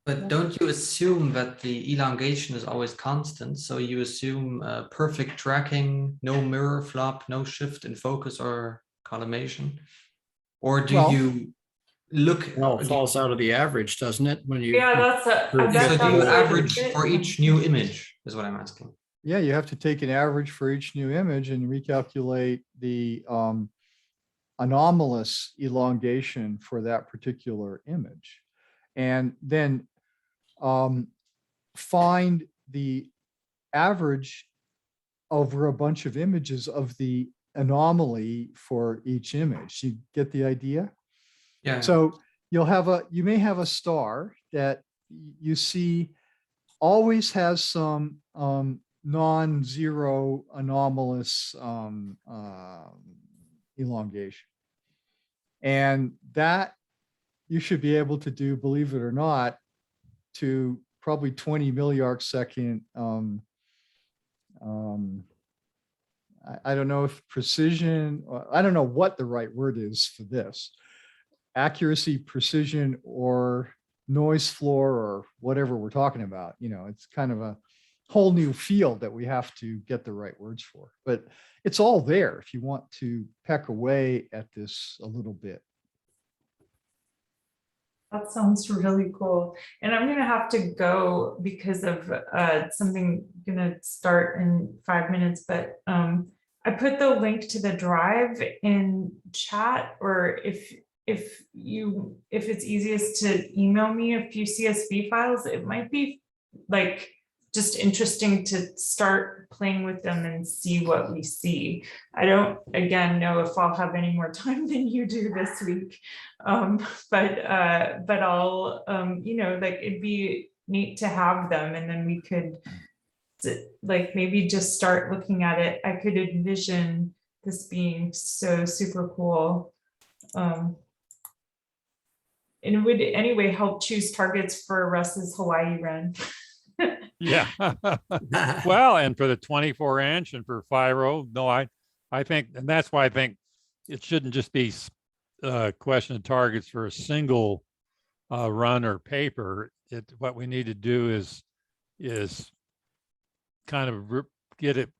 But don't you assume that the elongation is always constant? So you assume perfect tracking, no mirror flop, no shift in focus or collimation? Or do Well, you look? Well, it falls out of the average, doesn't it? When you Yeah, that's I bet So do that's you what average it- for each new image, is what I'm asking. Yeah, you have to take an average for each new image and recalculate the anomalous elongation for that particular image. And then find the average over a bunch of images of the anomaly for each image. You get the idea? Yeah. So you may have a star that you see always has some non-zero anomalous elongation. And that you should be able to do, believe it or not, to probably 20 milliarc second. I don't know if precision, I don't know what the right word is for this. Accuracy, precision, or noise floor, or whatever we're talking about. It's kind of a whole new field that we have to get the right words for. But it's all there if you want to peck away at this a little bit. That sounds really cool. And I'm gonna have to go because of something gonna start in 5 minutes, but I put the link to the drive in chat, or if it's easiest to email me a few CSV files, it might be like just interesting to start playing with them and see what we see. I don't, again, know if I'll have any more time than you do this week. But I'll, like, it'd be neat to have them, and then we could like maybe just start looking at it. I could envision this being so super cool. And it would anyway help choose targets for Russ's Hawaii run. Yeah. Well, and for the 24-inch and for Firo, no, I think, and that's why I think it shouldn't just be a question of targets for a single run or paper. What we need to do is kind of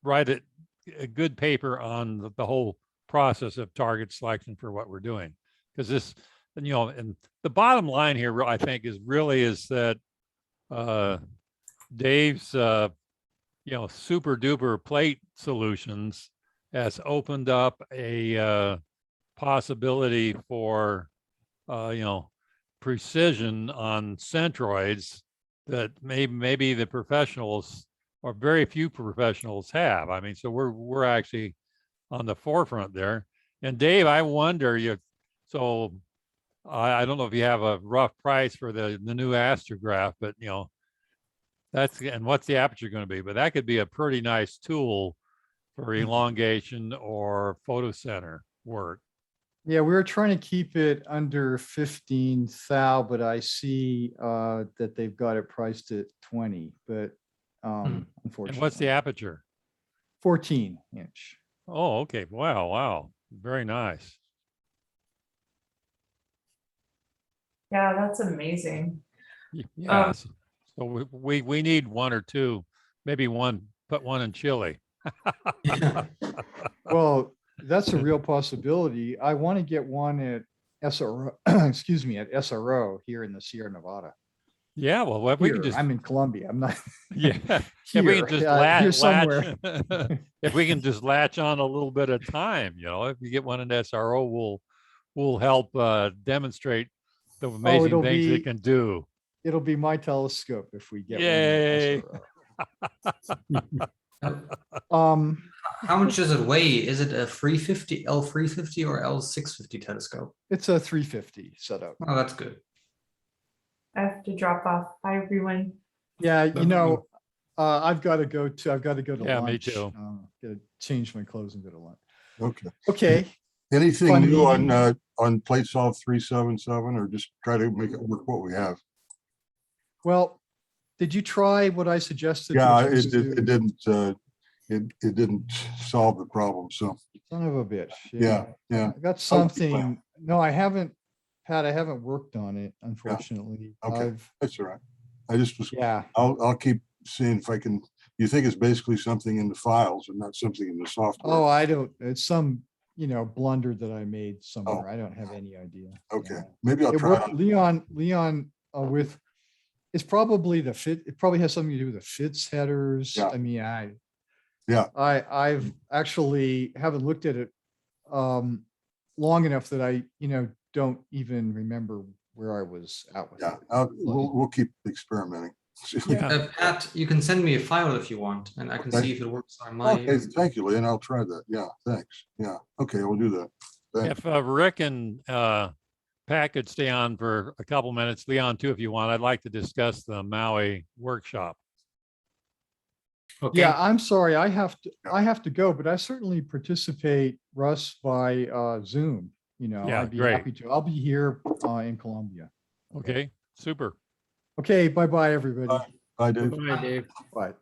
write a good paper on the whole process of target selection for what we're doing. Because this, and the bottom line here, I think, is that Dave's, super duper plate solutions has opened up a possibility for, precision on centroids that maybe the professionals, or very few professionals, have. I mean, so we're actually on the forefront there. And Dave, I wonder, I don't know if you have a rough price for the new astrograph, but and what's the aperture going to be? But that could be a pretty nice tool for elongation or photo center work. Yeah, we were trying to keep it under 15 thou, but I see that they've got it priced at 20, but unfortunately. And what's the aperture? 14-inch. Oh, okay. Wow. Very nice. Yeah, that's amazing. Yeah. So we need one or two, maybe put one in Chile. Well, that's a real possibility. I want to get one at SRO, excuse me, at SRO here in the Sierra Nevada. Yeah, well, if we can just, I'm in Columbia. I'm not. yeah, here, if we can just here somewhere. if we can just latch on a little bit of time, if you get one in SRO, we'll help demonstrate the amazing things it can do. It'll be my telescope if we get Yay. one at SRO. How much does it weigh? Is it a 350, L350 or L650 telescope? It's a 350 setup. Oh, that's good. I have to drop off. Bye, everyone. Yeah, I've got to go to Yeah, lunch. me too. Gotta change my clothes and go to lunch. Okay. Okay. Anything Fun new meeting. on plate solve 377, or just try to make it work what we have? Well, did you try what I suggested? Yeah, which is it to- didn't solve the problem. So Son of a bitch. yeah. I got something. No, I haven't, Pat, I haven't worked on it, unfortunately. Okay. That's all right. I just was, Yeah. I'll keep seeing if I can. You think it's basically something in the files and not something in the software? Oh, I don't, it's some, blunder that I made somewhere. I don't have any idea. Okay, Yeah. maybe I'll It try. worked- Leon with, it's probably the fit, it probably has something to do with the fits headers. Yeah. I mean, Yeah. I've actually haven't looked at it long enough that I, don't even remember where I was at with Yeah, it. we'll keep experimenting. See if we can- Yeah. Pat, you can send me a file if you want, and I can Okay. see if it works on my. Okay, thank you, Leon. I'll try that. Yeah, thanks. Yeah, okay, we'll do that. Thanks. If Rick and Pat could stay on for a couple minutes, Leon too, if you want, I'd like to discuss the Maui workshop. Okay. Yeah, I'm sorry. I have to go, but I certainly participate, Russ, by Zoom. Yeah, I'd be great. happy to. I'll be here in Columbia. Okay, super. Okay, bye-bye, everybody. I did. Bye, Dave. Bye.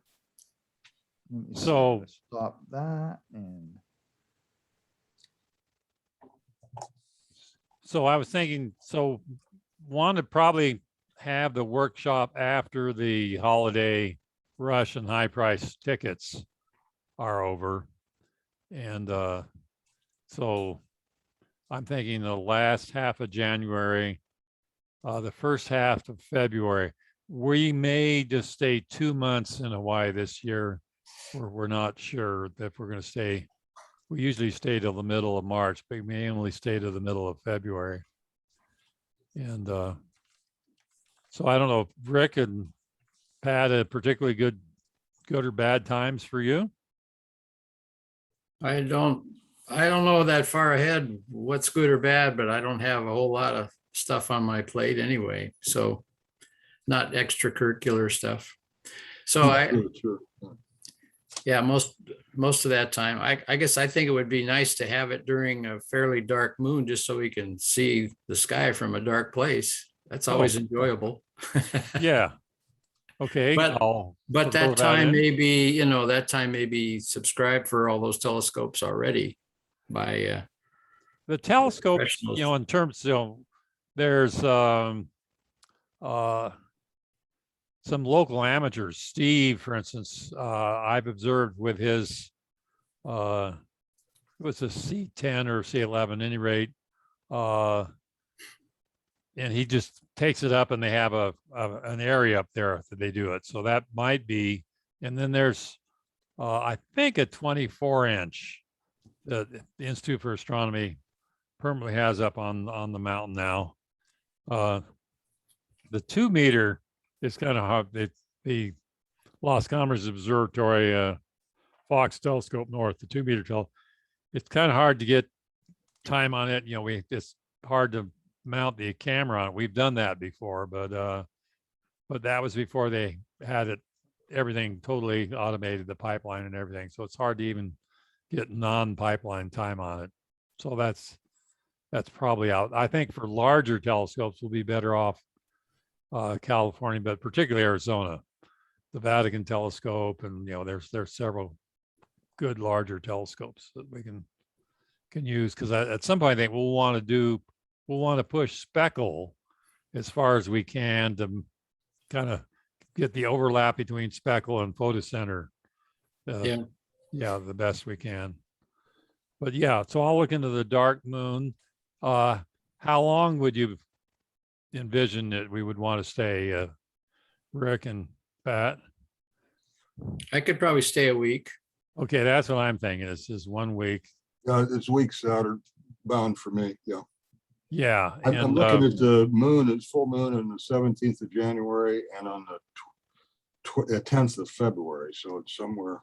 Let me see, So- let's stop that and. So I was thinking, so want to probably have the workshop after the holiday rush and high price tickets are over. And so I'm thinking the last half of January, the first half of February. We may just stay 2 months in Hawaii this year. We're not sure if we're going to stay. We usually stay till the middle of March, but we may only stay to the middle of February. And so I don't know, if Rick and Pat, a particularly good or bad times for you? I don't know that far ahead what's good or bad, but I don't have a whole lot of stuff on my plate anyway. So not extracurricular stuff. So Sure. yeah, most of that time, I guess I think it would be nice to have it during a fairly dark moon, just so we can see the sky from a dark place. That's always enjoyable. Yeah. Okay. But- I'll But throw that time in. may be, that time may be subscribed for all those telescopes already by, The telescopes, professionals. in terms of, there's some local amateurs. Steve, for instance, I've observed with his it was a C10 or C11, any rate. And he just takes it up, and they have an area up there that they do it. So that might be. And then there's, I think, a 24-inch that the Institute for Astronomy permanently has up on the mountain now. The 2 meter is kind of hard. The Las Commerce Observatory, Fox Telescope North, the 2 meter it's kind of hard to get time on it. It's hard to mount the camera on it. We've done that before, but that was before they had everything totally automated, the pipeline and everything. So it's hard to even get non-pipeline time on it. So that's probably out. I think for larger telescopes, we'll be better off California, but particularly Arizona, the Vatican telescope, and there's several good larger telescopes that we can use, because at some point I think we'll want to push speckle as far as we can to kind of get the overlap between speckle and photocenter. Yeah. The best we can. But yeah, so I'll look into the dark moon. How long would you envision that we would want to stay, Rick and Pat? I could probably stay a week. Okay, that's what I'm thinking. It's just 1 week. It's weeks out are bound for me. Yeah. Yeah. I'm And looking at the moon. It's full moon on the 17th of January and on the 10th of February. So it's somewhere,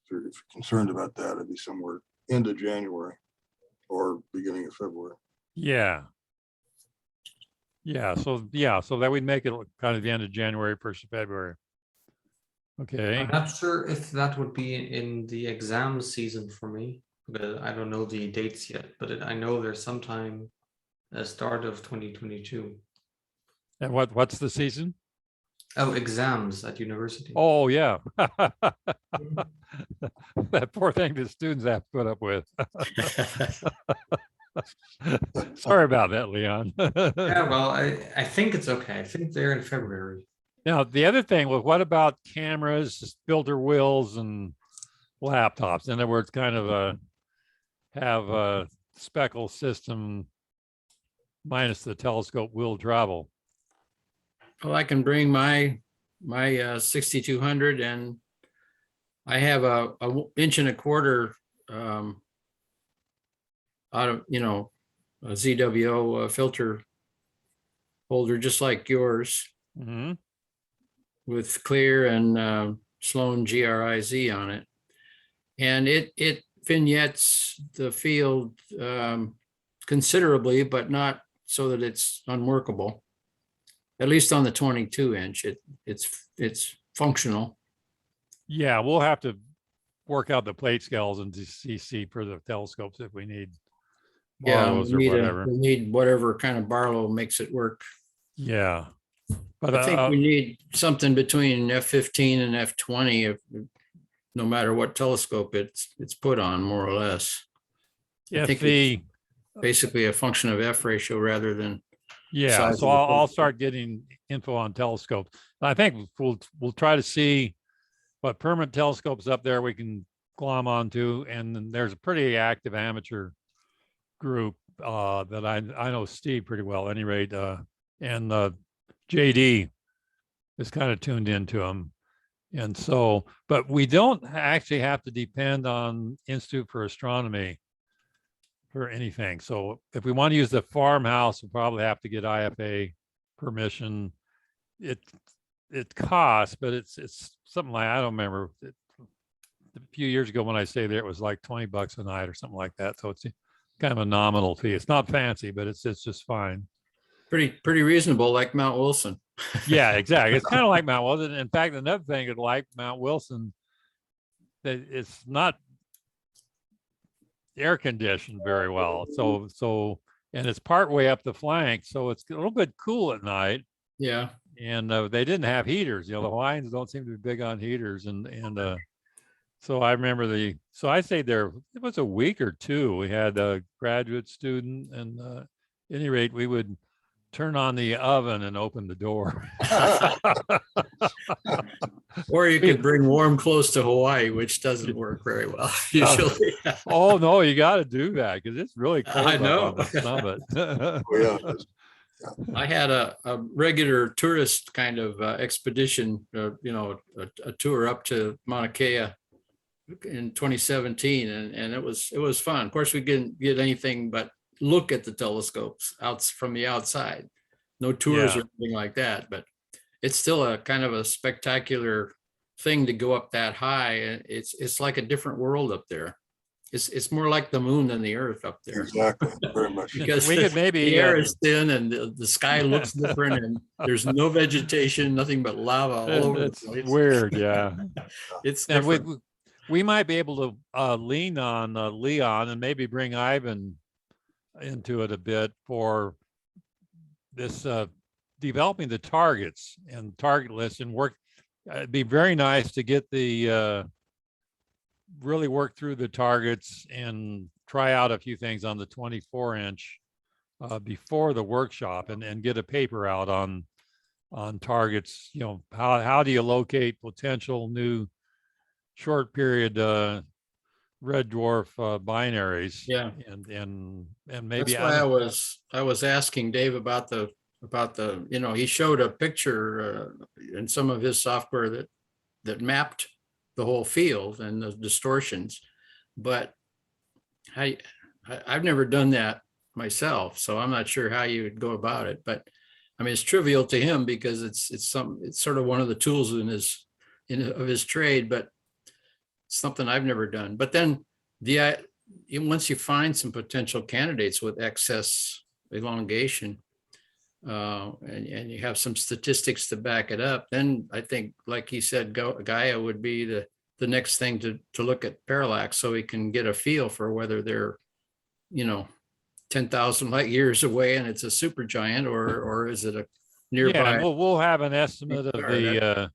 if you're concerned about that, it'd be somewhere end of January or beginning of February. yeah. So that we'd make it kind of the end of January, 1st of February. Okay. I'm not sure if that would be in the exam season for me, but I don't know the dates yet, but I know there's sometime start of 2022. And what's the season? Oh, exams at university. Oh, yeah. That poor thing the students have to put up with. Sorry about that, Leon. Yeah, well, I think it's okay. I think they're in February. Now, the other thing was, what about cameras, filter wheels, and laptops? In other words, kind of have a speckle system minus the telescope wheel travel. Well, I can bring my 6200, and I have a 1.25 out of, a ZWO filter holder, just like yours, Mm-hmm. with clear and Sloan GRIZ on it. And it vignettes the field considerably, but not so that it's unworkable. At least on the 22-inch, it's functional. Yeah, we'll have to work out the plate scales and see for the telescopes if we need Yeah, Barlows or whatever. we need whatever kind of Barlow makes it work. Yeah. But I think we need something between F-15 and F-20, no matter what telescope it's put on, more or less. I if think the, Basically a function of F ratio rather than yeah, size so of the I'll telescope. start getting info on telescopes. And I think we'll try to see what permanent telescopes up there we can glom onto. And then there's a pretty active amateur group that I know Steve pretty well, at any rate, and JD is kind of tuned into them. And so, but we don't actually have to depend on Institute for Astronomy for anything. So if we want to use the farmhouse, we'll probably have to get IFA permission. It costs, but it's something like, I don't remember. A few years ago when I stayed there, it was like $20 a night or something like that. So it's kind of a nominal fee. It's not fancy, but it's just fine. Pretty reasonable, like Mount Wilson. Yeah, exactly. It's kind of like Mount Wilson. In fact, another thing is like Mount Wilson, that it's not air conditioned very well. So and it's part way up the flank, so it's a little bit cool at night. Yeah. And they didn't have heaters. The Hawaiians don't seem to be big on heaters, and so I remember so I stayed there. It was a week or two. We had a graduate student, and at any rate, we would turn on the oven and open the door. Or you could bring warm clothes to Hawaii, which doesn't work very well usually. Oh no, you got to do that because it's really cold. I know. Up on the summit. Oh, yeah, it is. I had a regular tourist kind of expedition, a tour up to Mauna Kea in 2017, and it was fun. Of course, we didn't get anything but look at the telescopes out from the outside. No tours Yeah. or anything like that, but it's still a kind of a spectacular thing to go up that high. And it's like a different world up there. It's more like the moon than the earth up there. Exactly, very much. Because We could maybe, the air is thin and the sky looks different, and there's no vegetation, nothing but lava all over the It's place. weird, yeah. It's And different. we might be able to lean on Leon and maybe bring Ivan into it a bit for this developing the targets and target list and work. It'd be very nice to get the really work through the targets and try out a few things on the 24-inch before the workshop and get a paper out on targets. How do you locate potential new short period red dwarf binaries? Yeah. And maybe That's why I was asking Dave about the, he showed a picture in some of his software that mapped the whole field and the distortions, but I've never done that myself, so I'm not sure how you would go about it. But I mean, it's trivial to him because it's sort of one of the tools of his trade, but it's something I've never done. But then once you find some potential candidates with excess elongation, and you have some statistics to back it up, then I think, like he said, Gaia would be the next thing to look at parallax, so we can get a feel for whether they're 10,000 light years away and it's a supergiant, or is it a nearby? Yeah, and we'll have an estimate of the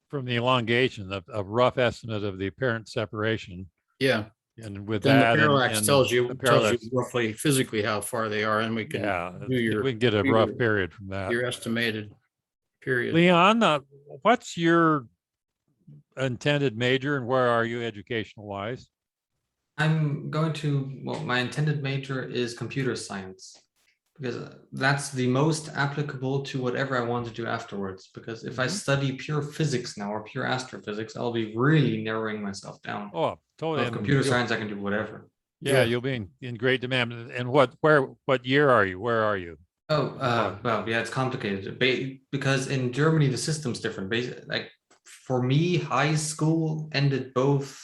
from the elongation, a rough estimate of the apparent separation. Yeah. And with Then that, the parallax tells you parallax, roughly physically how far they are, and we can we can get a rough period from that. your estimated period. Leon, what's your intended major and where are you educational wise? I'm going to, well, my intended major is computer science, because that's the most applicable to whatever I want to do afterwards. Because if I study pure physics now or pure astrophysics, I'll be really narrowing myself down. Oh, totally. With computer science, I can do whatever. Yeah, you'll be in great demand. And what year are you? Where are you? Oh, well, yeah, it's complicated because in Germany, the system's different. Like for me, high school ended both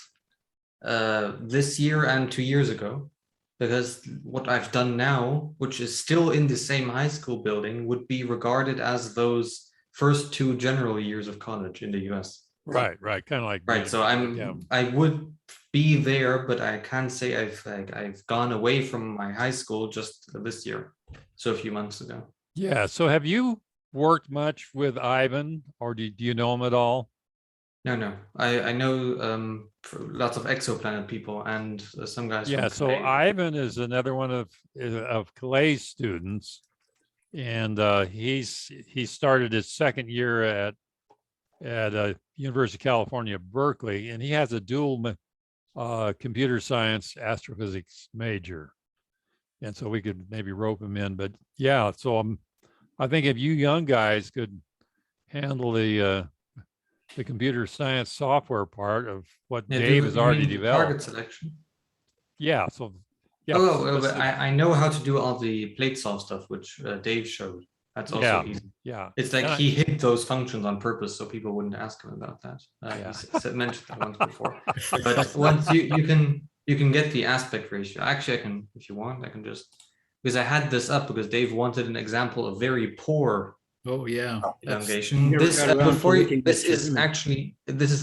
this year and 2 years ago, because what I've done now, which is still in the same high school building, would be regarded as those first 2 general years of college in the US. Right, kind of like right. So I would be there, but I can't say I've gone away from my high school just this year. So a few months ago. Yeah. So have you worked much with Ivan, or do you know him at all? No. I know lots of exoplanet people and some guys Yeah, from so Calais. Ivan is another one of Clay's students, and he started his second year at University of California, Berkeley, and he has a dual computer science astrophysics major, and so we could maybe rope him in. But yeah, so I think if you young guys could handle the computer science software part of what Yeah, Dave has you already mean target developed. selection? Yeah, so yeah, But I know how to do all the plate solve stuff, which Dave showed. That's also yeah, easy. yeah. It's like And he hid those functions on purpose so people wouldn't ask him about that. Yeah. Mentioned that once before. But once you can get the aspect ratio. Actually, I can, if you want, I can just, because I had this up because Dave wanted an example of very poor Oh, yeah. elongation. Never got around to looking This at your is image.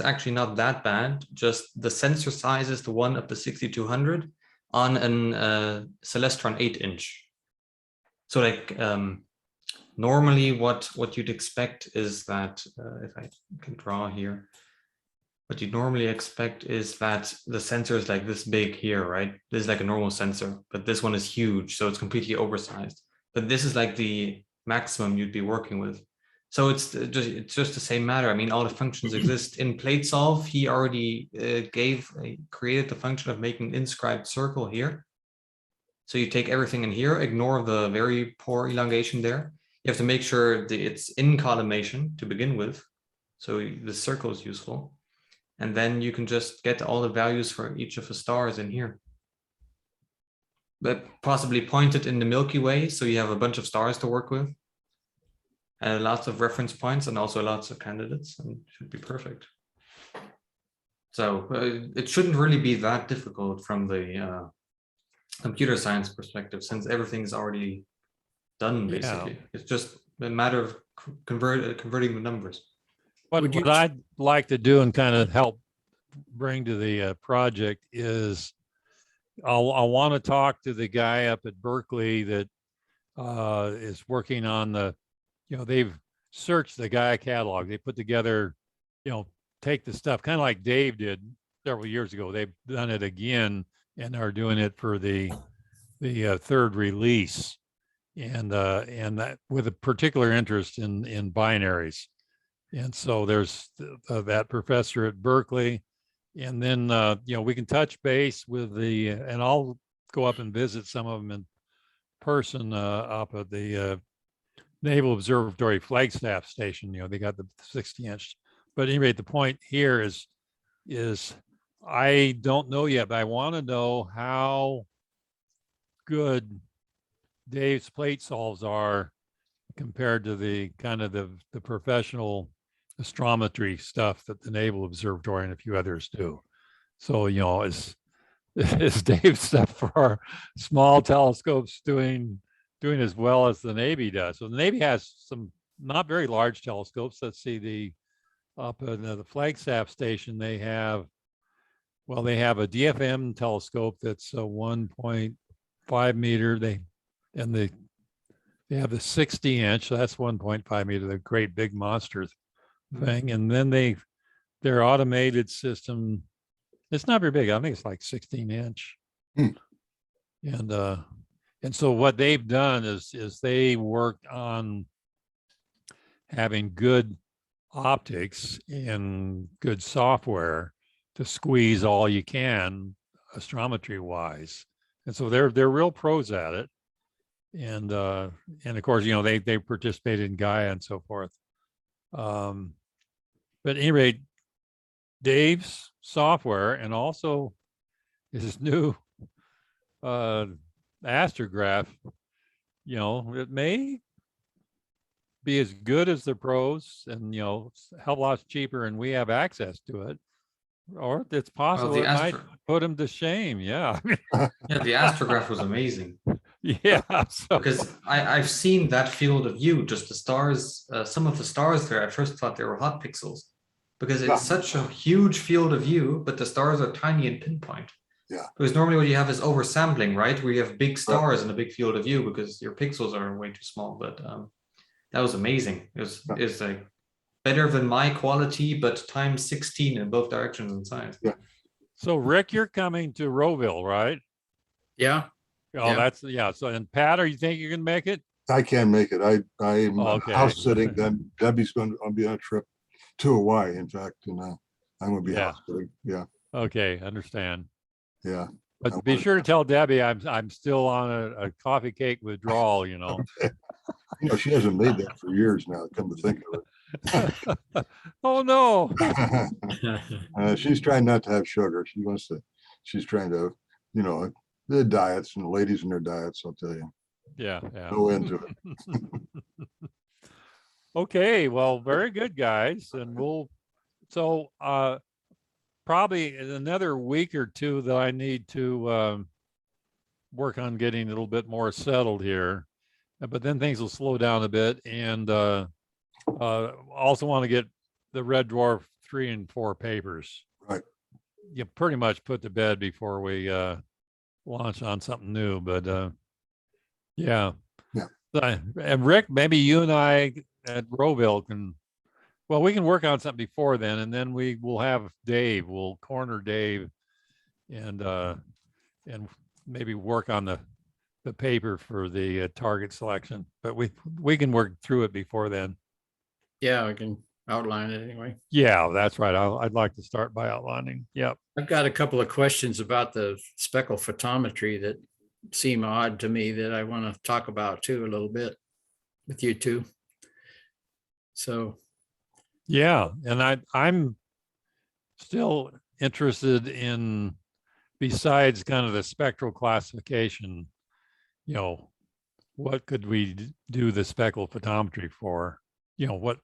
actually not that bad. Just the sensor size is the one up to 6200 on an Celestron 8-inch. So like normally what you'd expect is that if I can draw here, what you'd normally expect is that the sensor is like this big here, right? This is like a normal sensor, but this one is huge, so it's completely oversized. But this is like the maximum you'd be working with. So it's just the same matter. I mean, all the functions exist in plate solve. He already created the function of making an inscribed circle here. So you take everything in here, ignore the very poor elongation there. You have to make sure that it's in collimation to begin with. So the circle is useful. And then you can just get all the values for each of the stars in here. But possibly point it in the Milky Way, so you have a bunch of stars to work with. And lots of reference points and also lots of candidates, and it should be perfect. So it shouldn't really be that difficult from the computer science perspective, since everything is already done, basically. Yeah. It's just a matter of converting the numbers. What I'd like to do and kind of help bring to the project is I want to talk to the guy up at Berkeley that is working on they've searched the Gaia catalog. They put together, take the stuff kind of like Dave did several years ago. They've done it again and are doing it for the third release, and that with a particular interest in binaries. And so there's that professor at Berkeley, and then we can touch base with and I'll go up and visit some of them in person up at the Naval Observatory Flagstaff Station. They got the 60-inch. But anyway, the point here is I don't know yet, but I want to know how good Dave's plate solves are compared to the kind of the professional astrometry stuff that the Naval Observatory and a few others do. So, is Dave's stuff for our small telescopes doing as well as the Navy does? So the Navy has some not very large telescopes. Let's see, up in the Flagstaff Station, they have a DFM telescope that's a 1.5 meter. They have the 60-inch, so that's 1.5 meter, the great big monster thing. And then their automated system, it's not very big. I think it's like 16-inch. And so what they've done is they worked on having good optics and good software to squeeze all you can astrometry wise. And so they're real pros at it. And of course, they participated in Gaia and so forth. But at any rate, Dave's software and also his new astrograph, it may be as good as the pros and, a hell of a lot cheaper and we have access to it. Or it's possible it might put him to shame. Yeah. Yeah, the astrograph was amazing. Yeah. Because I've seen that field of view, just the stars, some of the stars there, I first thought they were hot pixels because it's such a huge field of view, but the stars are tiny and pinpoint. Yeah. Because normally what you have is oversampling, right? Where you have big stars in a big field of view because your pixels are way too small. But That was amazing. It's like better than my quality, but times 16 in both directions and size. So Rick, you're coming to Rowville, right? Yeah, Oh, Yeah. that's, yeah. So, and Pat, are you think you can make it? I can't make it. I'm Okay. house sitting, then Debbie's I'll be on a trip to Hawaii, in fact, and I'm gonna be Yeah. house sitting. Yeah, Okay, understand. yeah. But be sure to tell Debbie I'm still on a coffee cake withdrawal, You know, she hasn't made that for years now, come to think of Oh, no. it. She's trying not to have sugar. She's trying to, you know, the diets and the ladies and their diets, I'll tell you, Yeah, yeah. go into it. Okay, well, very good, guys. And so probably in another week or two that I need to work on getting a little bit more settled here. But then things will slow down a bit. And also want to get the Red Dwarf 3 and 4 papers. Right. You pretty much put to bed before we launch on something new. But yeah. Yeah. And Rick, maybe you and I at Rowville we can work on something before then, and then we will have Dave, we'll corner Dave and maybe work on the paper for the target selection, but we can work through it before then. yeah, I can outline it anyway. Yeah, that's right. I'd like to start by outlining. Yep. I've got a couple of questions about the speckle photometry that seem odd to me that I want to talk about too a little bit with you two. So, Yeah, and I'm still interested in, besides kind of the spectral classification, what could we do the speckle photometry for? What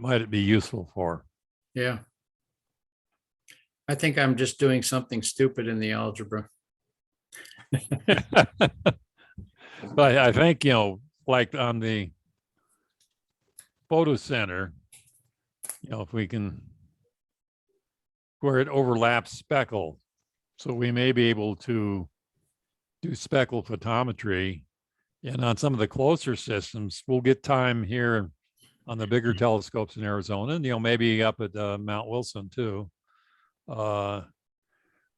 might it be useful for? yeah. I think I'm just doing something stupid in the algebra. But I think, like on the photo center, if we can, where it overlaps speckle, so we may be able to do speckle photometry. And on some of the closer systems, we'll get time here on the bigger telescopes in Arizona, and maybe up at Mount Wilson too, where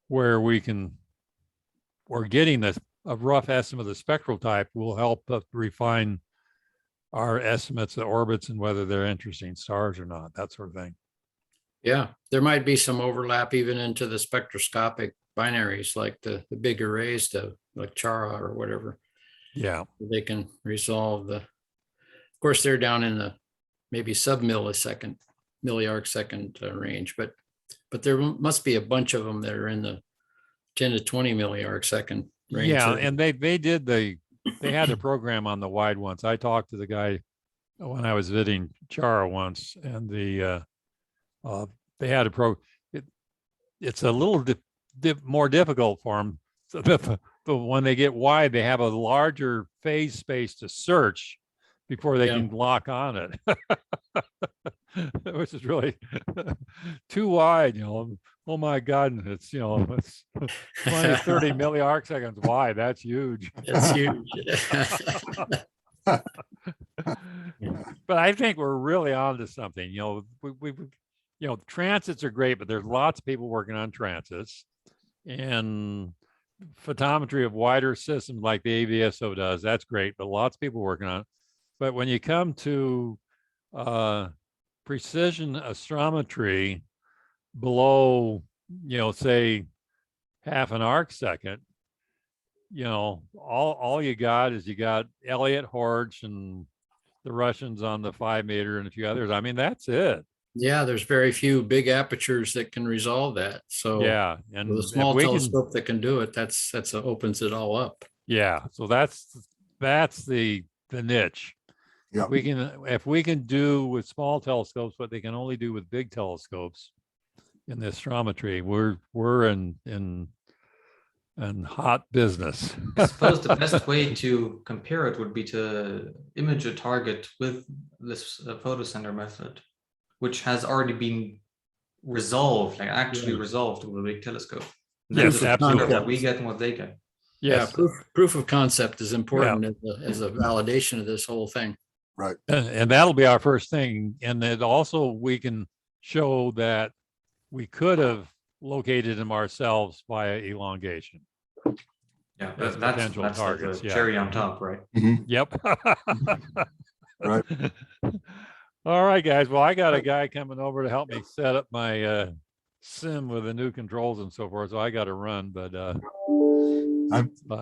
we're getting a rough estimate of the spectral type will help us refine our estimates of orbits and whether they're interesting stars or not, that sort of thing. Yeah, there might be some overlap even into the spectroscopic binaries, like the big arrays, like Chara or whatever. Yeah. They can resolve of course, they're down in the maybe sub-millisecond, milliarc second range, but there must be a bunch of them that are in the 10 to 20 milliarc second range. Yeah, and they had a program on the wide ones. I talked to the guy when I was visiting Chara once, and they had it's a little more difficult for them. So but when they get wide, they have a larger phase space to search before they can lock on it, which is really too wide. Oh my God, it's 20, 30 milliarc seconds wide. That's huge. It's huge. But I think we're really onto something. Transits are great, but there's lots of people working on transits, and photometry of wider systems like the AVSO does. That's great, but lots of people working on it. But when you come to precision astrometry below, say half an arc second, all you got Elliott Horch and the Russians on the 5 meter and a few others. I mean, that's it. Yeah, there's very few big apertures that can resolve that. So yeah, and with a small telescope that can do it, that's opens it all up. Yeah, so that's the niche. Yeah. If we can do with small telescopes what they can only do with big telescopes in the astrometry, we're in hot business. I suppose the best way to compare it would be to image a target with this photocenter method, which has already been resolved, like actually resolved with a big telescope. And Yes, that's absolutely. what we get and what they get. Yes. Yeah, proof of concept is important as a validation of this whole thing. Right. And that'll be our first thing. And then also we can show that we could have located them ourselves via elongation. Yeah, As that's potential like targets, the yeah. cherry on top, right? Mhm. Yep. Right. All right, guys. Well, I got a guy coming over to help me set up my sim with the new controls and so forth. So I got to run, but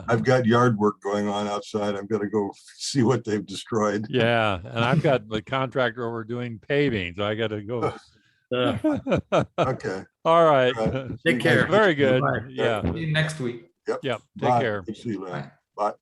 I've got yard work going on outside. I've got to go see what they've destroyed. yeah, and I've got the contractor over doing paving, so I got to go. Okay. All right. All right. Take care. Very good. Bye. Yeah. See you next week. Yep. Yep. Take Bye. care. Good to see you, Lynn. Bye. Bye.